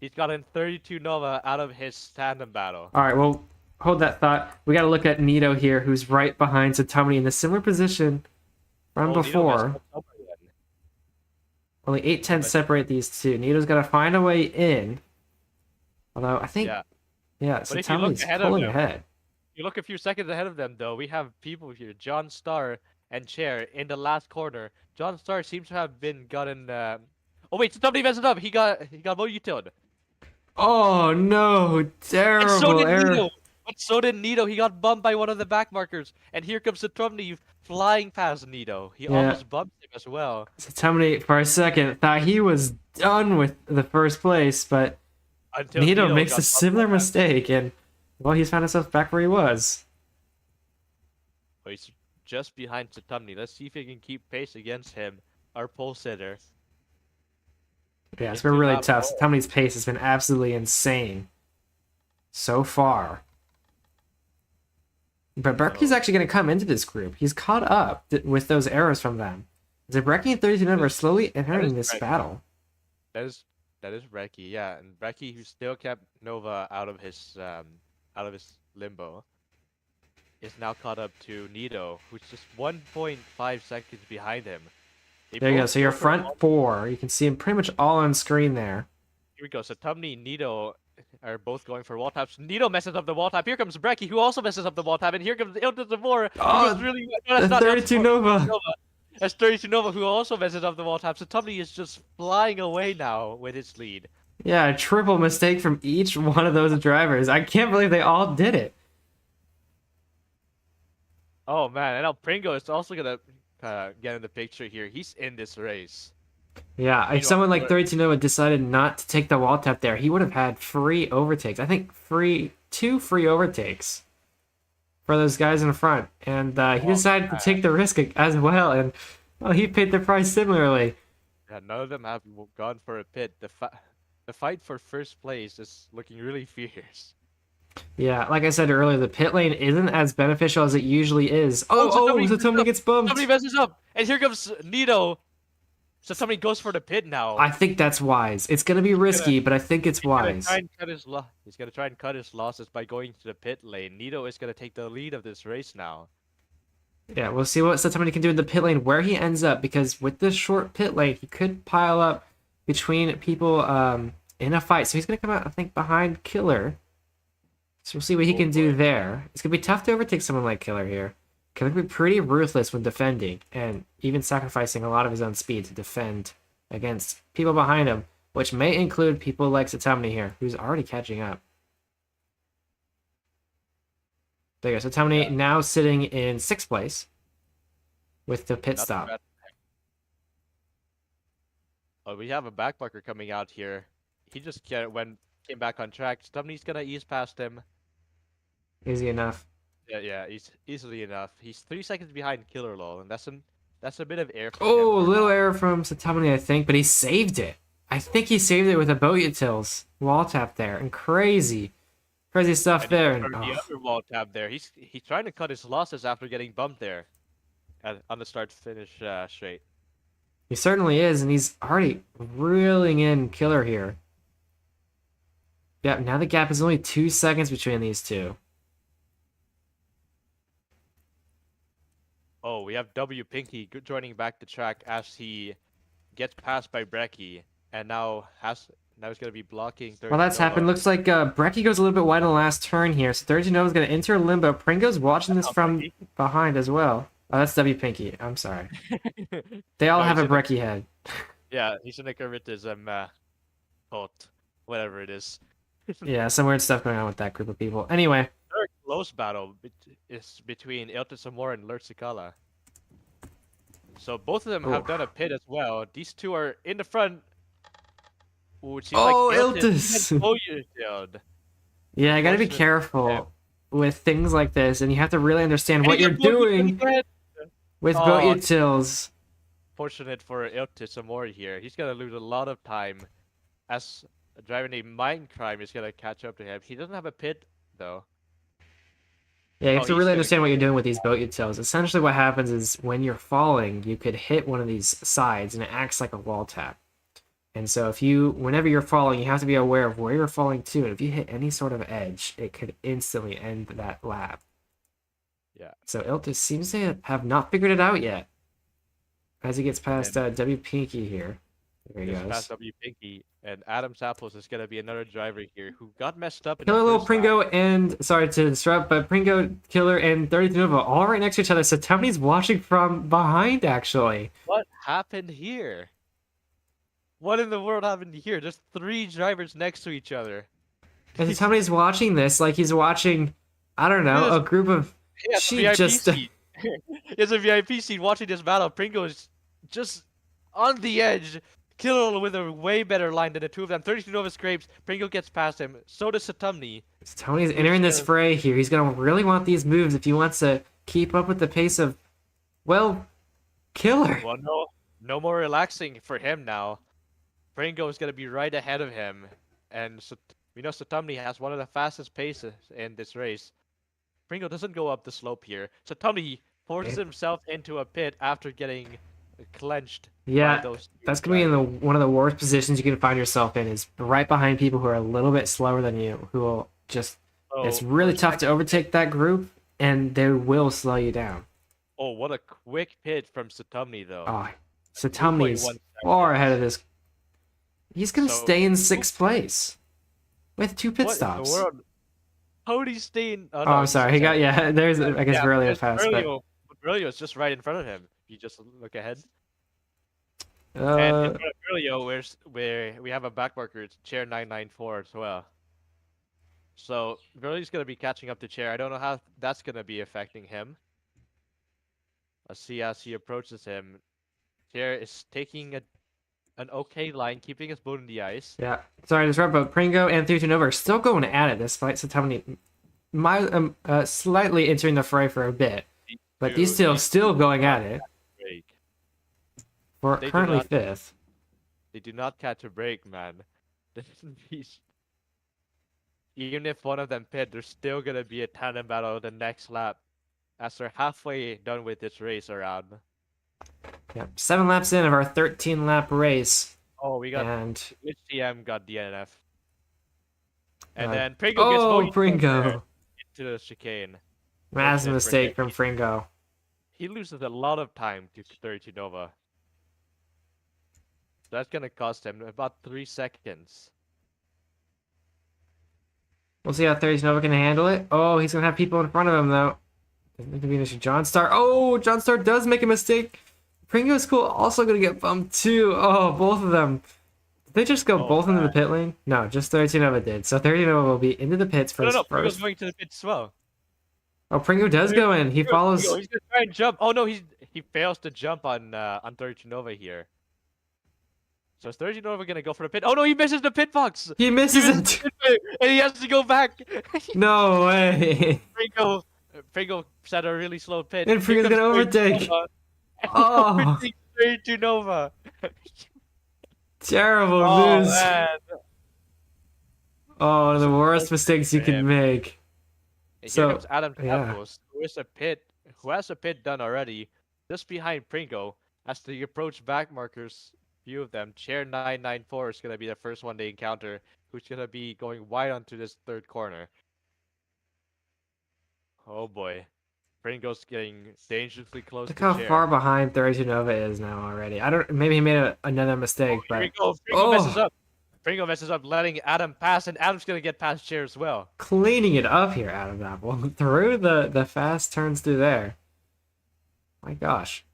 He's gotten 32 Nova out of his tandem battle. All right, well, hold that thought. We got to look at Nito here, who's right behind Satomni in a similar position from before. Only 8 tenths separate these two. Nito's got to find a way in. Although, I think, yeah Satomni's pulling ahead. You look a few seconds ahead of them, though. We have people here, John Starr and Chair, in the last corner. John Starr seems to have gotten... Oh, wait, Satomni messed it up. He got utiled. Oh, no. Terrible error. Nito. But so did Nito. He got bumped by one of the back markers. And here comes Satomni flying past Nito. He almost bumped him as well. Satomni, for a second, thought he was done with the first place, but Nito makes a similar mistake, and, well, he's found himself back where he was. Oh, he's just behind Satomni. Let's see if he can keep pace against him, our pole sitter. Yeah, it's been really tough. Satomni's pace has been absolutely insane so far. But Brecky's actually going to come into this group. He's caught up with those errors from them. So Brecky and 32 Nova are slowly entering this battle. That is Brecky, yeah, and Brecky, who still kept Nova out of his limbo, is now caught up to Nito, who's just 1.5 seconds behind him. There you go. So your front four, you can see them pretty much all on screen there. Here we go. So Satomni and Nito are both going for wall taps. Nito messes up the wall tap. Here comes Brecky, who also messes up the wall tap, and here comes Ilta Zamora. Oh, that's 32 Nova. That's 32 Nova, who also messes up the wall tap. So Satomni is just flying away now with his lead. Yeah, a triple mistake from each one of those drivers. I can't believe they all did it. Oh man, and now Pringo is also gonna get in the picture here. He's in this race. Yeah, if someone like 32 Nova decided not to take the wall tap there, he would have had free overtakes. I think two free overtakes for those guys in front. And he decided to take the risk as well, and well, he paid the price similarly. Yeah, none of them have gone for a pit. The fight for first place is looking really fierce. Yeah, like I said earlier, the pit lane isn't as beneficial as it usually is. Satomni gets bumped. Somebody messes up, and here comes Nito. So somebody goes for the pit now. I think that's wise. It's going to be risky, but I think it's wise. He's going to try and cut his losses by going to the pit lane. Nito is going to take the lead of this race now. Yeah, we'll see what Satomni can do in the pit lane, where he ends up, because with this short pit lane, he could pile up between people in a fight. So he's going to come out, I think, behind Killer. So we'll see what he can do there. It's going to be tough to overtake someone like Killer here. Killer can be pretty ruthless when defending, and even sacrificing a lot of his own speed to defend against people behind him, which may include people like Satomni here, who's already catching up. There you go. Satomni now sitting in 6th place with the pit stop. Oh, we have a backmarker coming out here. He just came back on track. Satomni's going to ease past him. Easy enough. Yeah, he's easily enough. He's 3 seconds behind Killer Lol, and that's a bit of air. Oh, a little error from Satomni, I think, but he saved it. I think he saved it with a boat utils wall tap there, and crazy stuff and there. The other wall tap there. He's trying to cut his losses after getting bumped there, on the start finish straight. He certainly is, and he's already reeling in Killer here. Yeah, now the gap is only 2 seconds between these two. Oh, we have W Pinky joining back the track as he gets passed by Brecky, and now he's gonna be blocking Well, that's happened. 13 Looks like Brecky goes a little bit wide on the last turn here, so 13 is going to enter limbo. Pringo's watching this from behind as well. Oh, that's W Pinky. I'm sorry. They all have a Brecky head. Yeah, he's in the curvatism cult, whatever it is. Yeah, some weird stuff going on with that group of people. Anyway. Very close battle is between Ilta and Lurtzikala. So both of them have done a pit as well. These two are in the front. Ooh, it seems like Iltis! Yeah, I gotta be careful with things like this, and you have to really understand what you're doing with boat utils. Fortunate for Iltis Amori here. He's gonna lose a lot of time as driving a mine crime is gonna catch up to him. He doesn't have a pit though. Yeah, you have to really understand what you're doing with these boat utils. Essentially what happens is when you're falling, you could hit one of these sides and it acts like a wall tap. And so whenever you're falling, you have to be aware of where you're falling to. And if you hit any sort of edge, it could instantly end that lap. Yeah. So Iltis seems to have not figured it out yet. As he gets past W Pinky here. There he goes. Past W Pinky, and Adam Sapples is going to be another driver here who got messed up. Killer, Little Pringo, and sorry to disrupt, but Pringo, Killer, and 32 Nova all right next to each other. So Tony's watching from behind, actually. What happened here? What in the world happened here? There's 3 drivers next to each other. And Tony's watching this like he's watching, I don't know, a group of sheep just. It's a VIP seat watching this battle. Pringo is just on the edge. Killer with a way better line than the two of them. 32 Nova scrapes. Pringo gets past him. So does Satumni. Tony's entering this fray here. He's going to really want these moves if he wants to keep up with the pace of, well, Killer. Well, no more relaxing for him now. Pringo is going to be right ahead of him. And we know Satumni has one of the fastest paces in this race. Pringo doesn't go up the slope here. Satumni forces himself into a pit after getting clenched. Yeah, that's going to be one of the worst positions you can find yourself in, is right behind people who are a little bit slower than you, who will just, it's really tough to overtake that group, and they will slow you down. Oh, what a quick pit from Satumni, though. Oh, Satumni's far ahead of this. He's going to stay in 6th place with 2 pit stops. In the world? Cody's staying. Oh, I'm sorry. He got, there's, I guess, Verlio passed. Verlio is just right in front of him. If you just look ahead. And in front of Verlio, where we have a back marker, it's chair 994 as well. So Verlio's going to be catching up to chair. I don't know how that's going to be affecting him. Let's see as he approaches him. Chair is taking an okay line, keeping his boat in the ice. Yeah, sorry to interrupt, but Pringo and 32 Nova are still going at it despite Satumni slightly entering the fray for a bit. But these two still going at it. We're currently 5th. They do not catch a break, man. Even if one of them pit, there's still going to be a tandem battle the next lap as they're halfway done with this race around. Yeah, 7 laps in of our 13-lap race. Oh, we got which TM got DNF. And then Pringo gets Pringo into the chicane. Massive mistake from Pringo. He loses a lot of time to 32 Nova. That's gonna cost him about 3 seconds. We'll see how 32 Nova can handle it. Oh, he's gonna have people in front of him though. Doesn't make to be an issue. John Star. Oh, John Star does make a mistake. Pringo's cool. Also gonna get bumped too. Oh, both of them. Did they just go both into the pit lane? No, just 32 Nova did. So 32 Nova will be into the pits for his first. Pringo's going to the pits as well. Oh, Pringo does go in. He follows. He's gonna try and jump. Oh no, he fails to jump on 32 Nova here. So is 32 Nova gonna go for the pit? Oh no, he misses the pit box. He misses it, and he has to go back. No way. Pringo set a really slow pit. And Pringo's gonna overtake. Oh, 32 Nova. Terrible news. Man. Oh, one of the worst mistakes you can make. Here comes Adam Campos, who has a pit done already, just behind Pringo, As they approach back markers, few of them, Chair 994 is gonna be the first one they encounter, who's gonna be going wide onto this third corner. Oh boy. Pringo's getting dangerously close Look to how Chair. far behind 32 Nova is now already. I don't. Maybe he made another mistake, Here we but go. Pringo messes up. Pringo messes up, letting Adam pass, and Adam's gonna get past Chair as well. cleaning it up here, Adam Apple, through the fast turns through there. My gosh.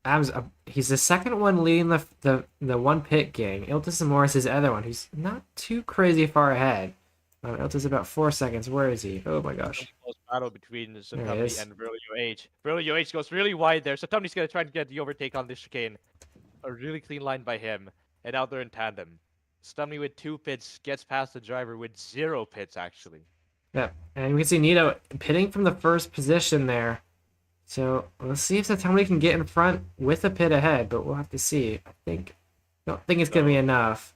Adam's he's the second one leading the one pit gang. Iltis and Morris is the other one, who's not too crazy far ahead. Iltis is about 4 seconds. Where is he? Oh my gosh. Close battle between There he Satumni is. and Virilio H. Virilio H goes really wide there. Satumni's gonna try to get the overtake on this chicane. A really clean line by him, and out there in tandem. Satumni with 2 pits gets past the driver with 0 pits actually. Yep, and we can see Nito pitting from the first position there. So let's see if Satomni can get in front with a pit ahead, but we'll have to see. Don't think it's gonna be enough.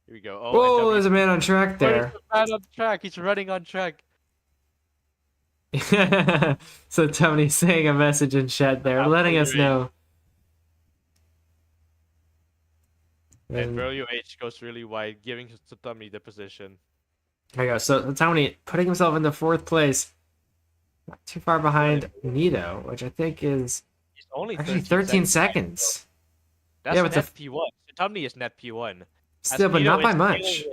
Here we go. Oh, Whoa, there's a man on track There's there. a man on track. He's running on track. So Tony's saying a message in chat there, letting us know. And Virilio H goes really wide, giving Satumni the position. There you go. So Tony putting himself into 4th place. Not too far behind Nito, which I think is He's only actually 13 seconds. That's Yeah, net but P1. Satumni is net P1. Still, but Nito not by is much.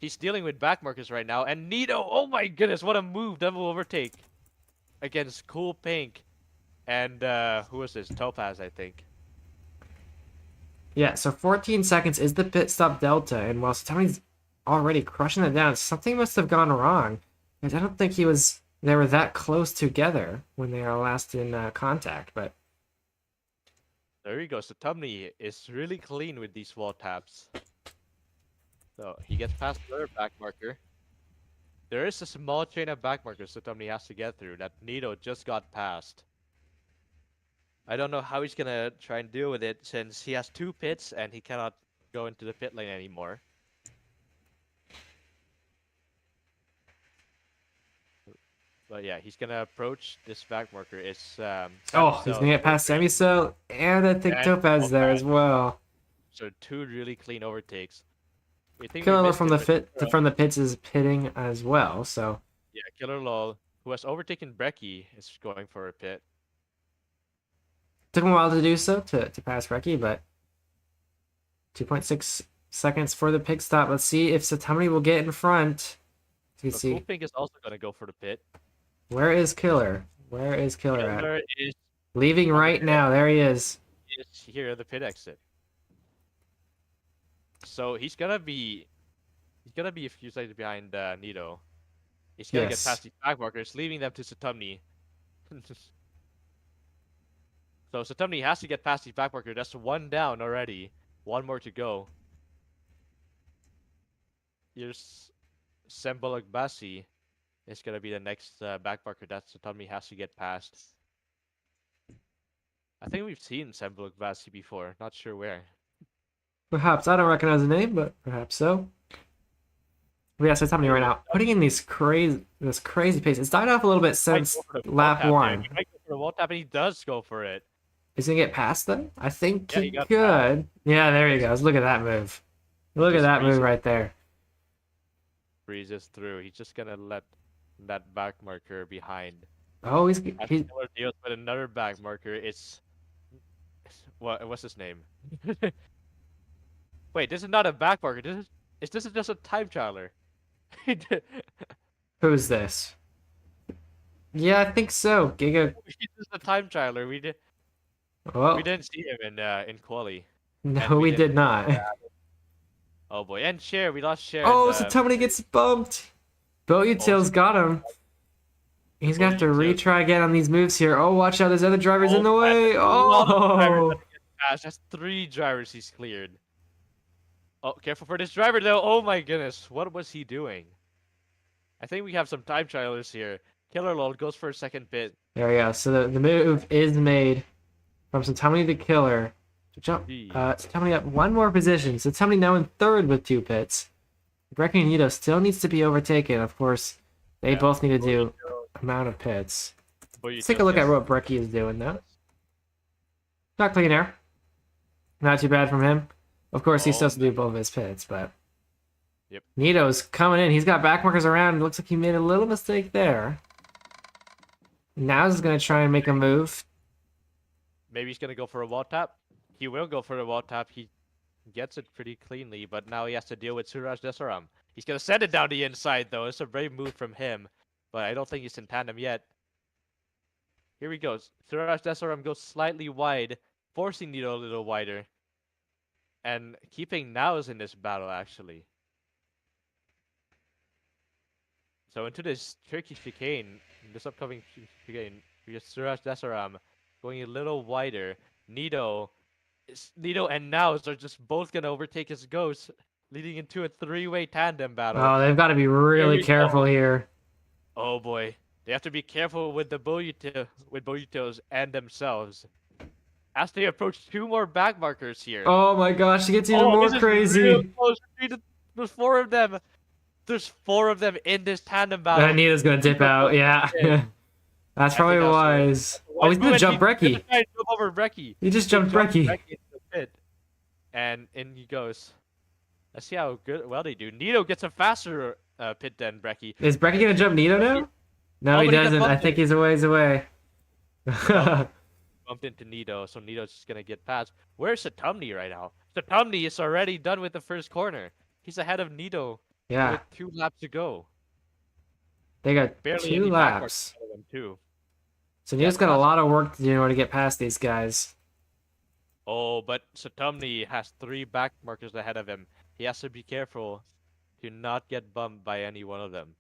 He's dealing with back markers right now, and Nito, oh my goodness, what a move! Double overtake against Cool Pink, and who was this? Topaz, I think. Yeah, so 14 seconds is the pit stop delta, and while Tony's already crushing it down, something must have gone wrong. Because I don't think they were that close together when they are last in contact, but There you go. Satumni is really clean with these wall taps. So he gets past another back marker. There is a small chain of back markers Satumni has to get through that Nito just got past. I don't know how he's gonna try and deal with it since he has 2 pits and he cannot go into the pit lane anymore. But yeah, he's gonna approach this back marker. It's he's gonna get past Semi-So, and I think And Topaz there as well. So 2 really clean overtakes. We think we Killer missed from it, the but from the pits is pitting as well, so yeah, Killer Lol, who has overtaken Brecky, is going for a pit. took him a while to do so to pass Reki, but 2.6 seconds for the pit stop. Let's see if Satomni will get in front. You can But see Cool Pink is also gonna go for the pit. where is Killer? Where is Killer at? Killer is Leaving right now. There he is. here at the pit exit. So he's gonna be a few seconds behind Nito. He's gonna Yes. get past the back markers, leaving them to Satumni. So Satumni has to get past the back marker. That's 1 down already. 1 more to go. Here's Sembolog Basi. It's gonna be the next back marker that Satumni has to get past. I think we've seen Sembolog Basi before. Not sure where. Perhaps I don't recognize the name, but perhaps so. But yeah, Satomni right now putting in this crazy pace. It's died off a little bit since lap 1. He might go for the wall tap, and he does go for it. Is he gonna get past them? I think Yeah, he he got could. Yeah, there he goes. Look at that move. Look at Just that move breezes. right there. Breezes through. He's just gonna let that back marker behind. Oh, As Killer deals with another back marker, it's what's his name? Wait, this is not a back marker. This is just a time trialer. who's this? Yeah, I think so. Giga. He's just a time trialer. We Well, didn't see him in quali. no, we we didn't- did not. Oh boy, and Cher, we lost Cher. Oh, and, Satomni gets bumped. Boyutail's got him. He's gonna have to Boyutail. retry again on these moves here. Oh, watch out! There's other drivers in the way. a lot of drivers Oh, Gosh, that's 3 drivers he's cleared. Oh, careful for this driver though. Oh my goodness, what was he doing? I think we have some time trialers here. Killer Lol goes for a second pit. there we go. So the move is made from Satomni to Killer. To jump. Jeez. Satomni up 1 more position. Satomni now in 3rd with 2 pits. Brecky and Nito still needs to be overtaken. Of course, they Yeah. both need to do amount of pits. Let's take a look at what Brecky is doing now. Got clean air. Not too bad from him. Of course, he still has to do both of his pits, but... Yep. Nito's coming in. He's got back markers around. It looks like he made a little mistake there. Now he's going to try and make a move. Maybe he's going to go for a wall tap. He will go for the wall tap. He gets it pretty cleanly, but now he has to deal with Suraj Desaram. He's going to send it down the inside, though. It's a brave move from him, but I don't think he's in tandem yet. Here he goes. Suraj Desaram goes slightly wide, forcing Nito a little wider, and keeping Naos in this battle, actually. So into this tricky chicane, this upcoming chicane, we have Suraj Desaram going a little wider. Nito and Naos are just both going to overtake his ghost, leading into a three-way tandem battle. Oh, they've got to be really careful here. Oh boy. They have to be careful with the Boyutos and themselves. As they approach 2 more back markers here. Oh my gosh, it gets even more crazy. There's 4 of them. There's 4 of them in this tandem battle. Nito's going to dip out, yeah. That's probably wise. Oh, he's going to jump Brecky. He just jumped Brecky. And in he goes. Let's see how well they do. Nito gets a faster pit than Brecky. Is Brecky going to jump Nito now? No, he doesn't. I think he's a ways away. Bumped into Nito, so Nito's just going to get past. Where's Satumni right now? Satumni is already done with the first corner. He's ahead of Nito. Yeah. With 2 laps to go. They got Barely 2 laps. Too. So Nito's got a lot of work to do in order to get past these guys. Oh, but Satumni has 3 back markers ahead of him. He has to be careful to not get bumped by any one of them.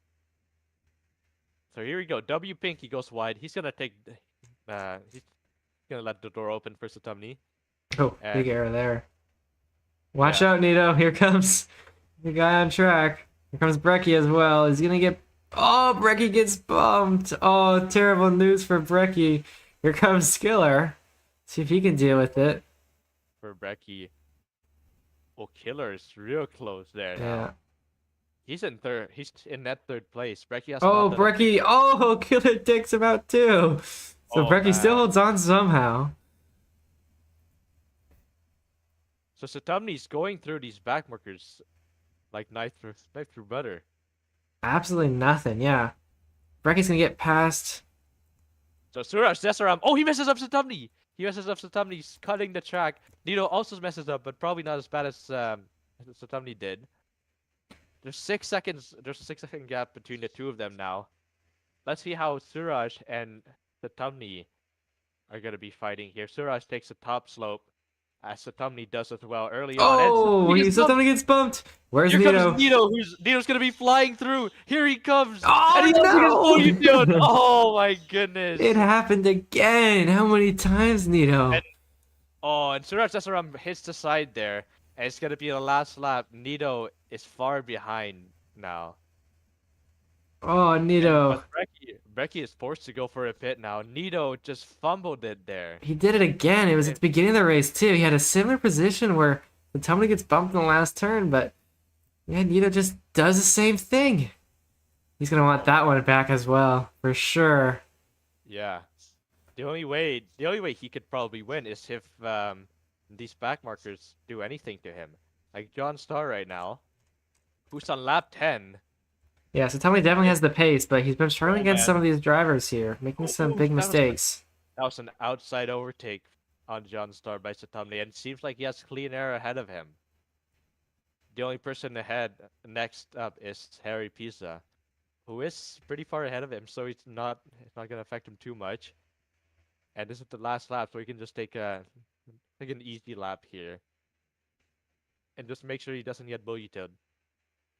So here we go. W Pink, he goes wide. He's gonna take. He's gonna let the door open for Satumni. Oh, big error there. Watch out, Nito. Here comes the guy on track. Here comes Brecky as well. He's gonna get. Oh, Brecky gets bumped. Oh, terrible news for Brecky. Here comes Skiller. See if he can deal with it. For Brecky. Oh, Killer is real close there now. Yeah. He's in third. He's in that 3rd place. Brecky has. Oh, Brecky. Oh, Killer takes him out too. So Brecky still holds on somehow. So Satumni's going through these back markers like knife through butter. Absolutely nothing, yeah. Brecky's gonna get past. So Suraj Desaram. Oh, he messes up Satumni. He messes up Satumni. He's cutting the track. Nito also messes up, but probably not as bad as Satumni did. There's 6 seconds. There's a 6-second gap between the 2 of them now. Let's see how Suraj and Satumni are gonna be fighting here. Suraj takes the top slope, as Satumni does as well early on. Oh, Satumni gets bumped. Where's Here Nito? comes Nito. Nito's gonna be flying through. Here he comes. Oh, and no! Oh my goodness. It happened again. How many times, Nito? And Suraj Desaram hits the side there. And it's gonna be the last lap. Nito is far behind now. Oh, Nito. Brecky is forced to go for a pit now. Nito just fumbled it there. He did it again. It was at the beginning of the race, too. He had a similar position where Satumni gets bumped in the last turn, but yeah, Nito just does the same thing. He's going to want that one back as well, for sure. Yeah. The only way he could probably win is if these back markers do anything to him. Like John Starr right now, who's on lap 10. Yeah, Satumni definitely has the pace, but he's been struggling against some of these drivers here, making some big mistakes. That was an outside overtake on John Starr by Satumni, and it seems like he has clean air ahead of him. The only person ahead next up is Harry Pisa, who is pretty far ahead of him, so it's not gonna affect him too much. And this is the last lap, so he can just take an easy lap here, and just make sure he doesn't get bulleted.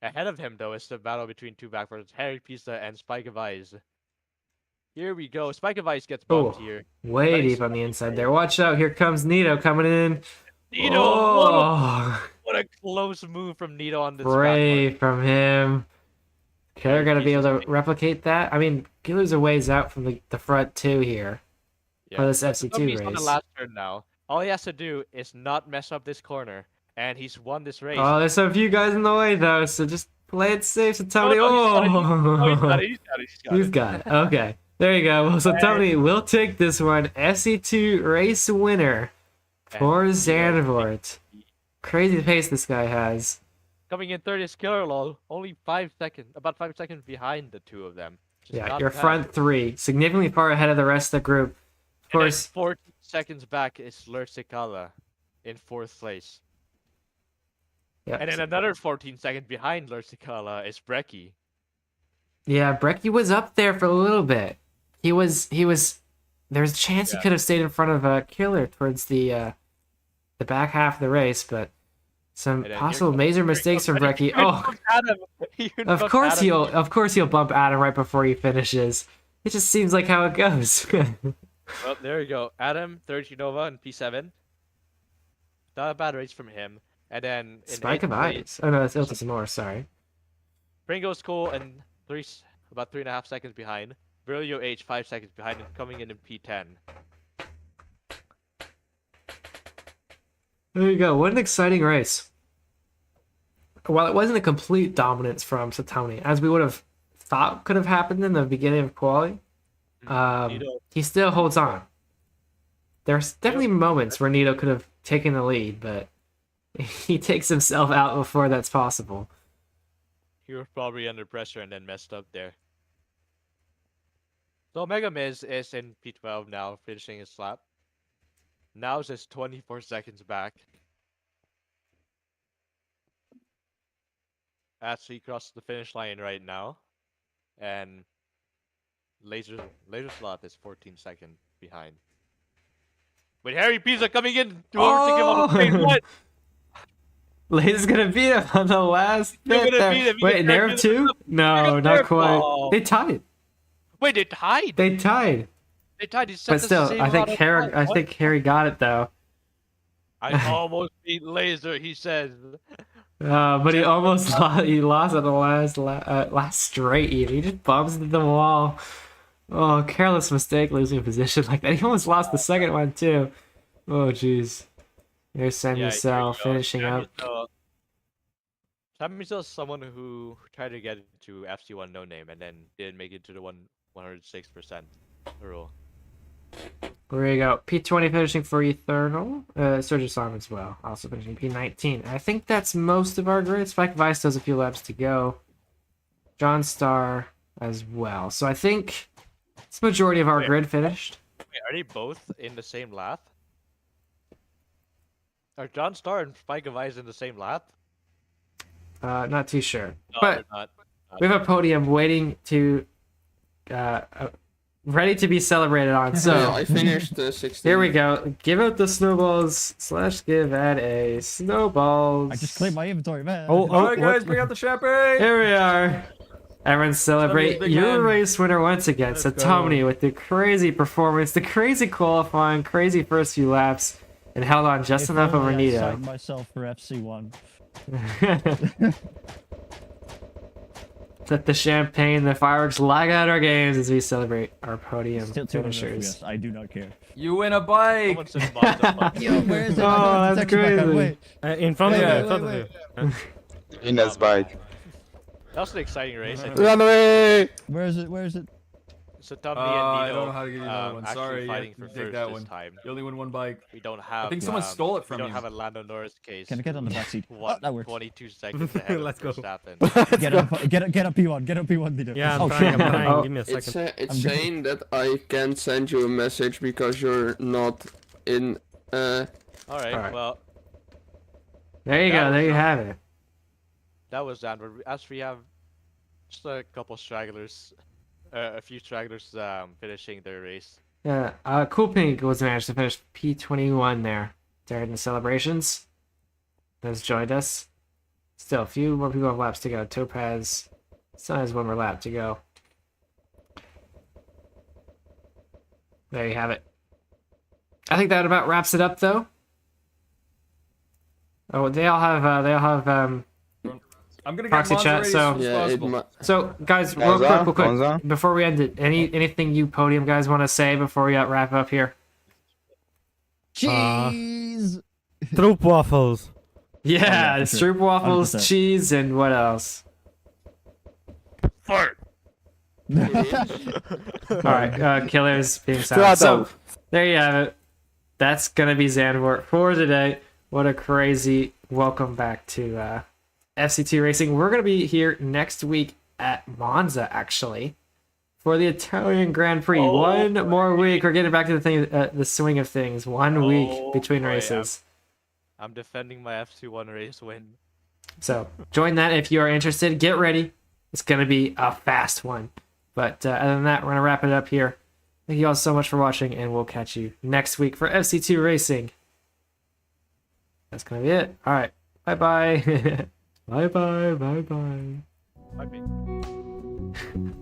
Ahead of him, though, is the battle between 2 backwards, Harry Pisa and Spike of Ice. Here we go. Spike of Ice gets bumped here. Way deep on the inside there. Watch out. Here comes Nito coming in. Nito! Oh. What a close move from Nito on this Brave from him. They're going to be able to replicate that. I mean, Killer's a ways out from the front, too, here. Yeah. For this FC2 race. On the last turn now. All he has to do is not mess up this corner. And he's won this race. Oh, there's a few guys in the way, though, so just play it safe. So Tony, he's got it. Okay, there you go. Well, so Tony will take this one. FC2 race winner For Zandvoort. Crazy pace this guy has. Coming in third is Killer Lol, only 5 seconds, about 5 seconds behind the two of them. Which is Yeah, not your bad. front three, significantly far ahead of the rest of the group. Of And then course, 14 seconds back is Lursikala in 4th place. yeah, And then another 14 seconds behind Lursikala is Brecky. yeah, Brecky was up there for a little bit. He was. There's a chance he Yeah. could have stayed in front of Killer towards the back half of the race, but some And then here possible comes- major here mistakes from comes- Brecky. here Oh, comes Adam. Here of comes course Adam. of course he'll bump Adam right before he finishes. It just seems like how it goes. Well, there you go. Adam, third Unova in P7. Not a bad race from him. And then in Spike 8th of place, eyes. Oh no, it's Ilta some more. Sorry. Pringo's cool and about 3.5 seconds behind. Brilio H 5 seconds behind and coming in P10. There you go. What an exciting race. While it wasn't a complete dominance from Satoni, as we would have thought could have happened in the beginning of quali, he still holds on. There's definitely moments where Nito could have taken the lead, but he takes himself out before that's possible. He was probably under pressure and then messed up there. So Mega Miz is in P12 now, finishing his lap. Now is 24 seconds back. As he crosses the finish line right now. And Laser Slot is 14 seconds behind. With Harry Pizza coming in to overtake him on the same one. Laser's gonna beat him on the last They're bit gonna there. beat him. He Wait, gets Nerve Nerve 2? No, gets not Nerve. quite. Oh. They tied. Wait, they tied. They tied. They tied. He set But the still, same I think amount of time. What? Harry got it though. I almost beat Laser, he says. But he almost lost. He lost at the last straight. Even he just bumps into the wall. Oh, careless mistake, losing a position like that. He almost lost the second one too. Oh, jeez. There's Samuel finishing up. Samuel is someone who tried to get into FC1 no name and then didn't make it to the 106% rule. There you go. P20 finishing for Eternal. Sergio Sam as well. Also finishing P19. I think that's most of our grid. Spike Vice does a few laps to go. John Star as well. So I think it's the majority of our grid finished. Wait, are they both in the same lap? Are John Star and Spike of Ice in the same lap? Not too sure. No, But they're not. we have a podium waiting to... ready to be celebrated on. So I finished 16. here we go. Give out the snowballs / give at a snowballs. I just cleared my inventory, man. Alright, guys, bring out the champagne. Here we are. Everyone celebrate big your man. race winner once again. Let's Satomni with the crazy performance, the crazy qualifying, crazy first few laps, and held on just If enough over only I Nito. signed myself for FC1. Let the champagne, the fireworks lag out our games as we celebrate our podium Still 200 finishers. FPS. I do not care. You win a bike. Someone said Mazda. Yo, where is it? Oh, I don't have that's detection back on. crazy. Wait. In front of Wait, you. wait, In front wait, of you. Ines bike. That was an exciting race. I think. Run away! Where is it? Where is it? Satomni and I Nino don't know how to give you another one. actually Sorry, you fighting have for to take first that this one. time. You only win one bike. We don't have. I think someone stole it from we you. don't have a Lando Norris case. Can I get on the back seat? Oh, that works. 22 seconds ahead of Let's go. Verstappen. Get up P1. Get up P1, Nito. Yeah, I'm Oh, trying. shit. I'm trying. Oh. Give me a It's, second. it's I'm good. saying that I can't send you a message because you're not in. Alright, Alright. well, There you That go. There was you not- have it. that was Zandvoort. As we have just a couple stragglers, a few stragglers finishing their race. Yeah, Cool Pink was managed to finish P21 there during the celebrations. Has joined us. Still, a few more people have laps to go. Topaz still has one more lap to go. There you have it. I think that about wraps it up, though. Oh, they all have I'm gonna get proxy Monza chat, ready so- as soon as Yeah, it possible. So, guys, real quick, before we end it, anything you podium guys want to say before we wrap up here? Cheese! Troop waffles. Yeah, for sure. stroop waffles, 100%. cheese, and what else? Fart! All right, killers being silent. So there you have it. that's gonna be Zandvoort for today. What a crazy welcome back to FC2 Racing. We're gonna be here next week at Monza, actually, for the Italian Grand Prix. Oh, One boy. more week. We're getting back to the thing, the swing of things. 1 week Oh, between boy, races. I'm defending my FC1 race win. So join that if you are interested. Get ready. It's going to be a fast one. But other than that, we're going to wrap it up here. Thank you all so much for watching, and we'll catch you next week for FC2 Racing. That's going to be it. All right. Bye-bye. Bye-bye. Bye-bye. I mean.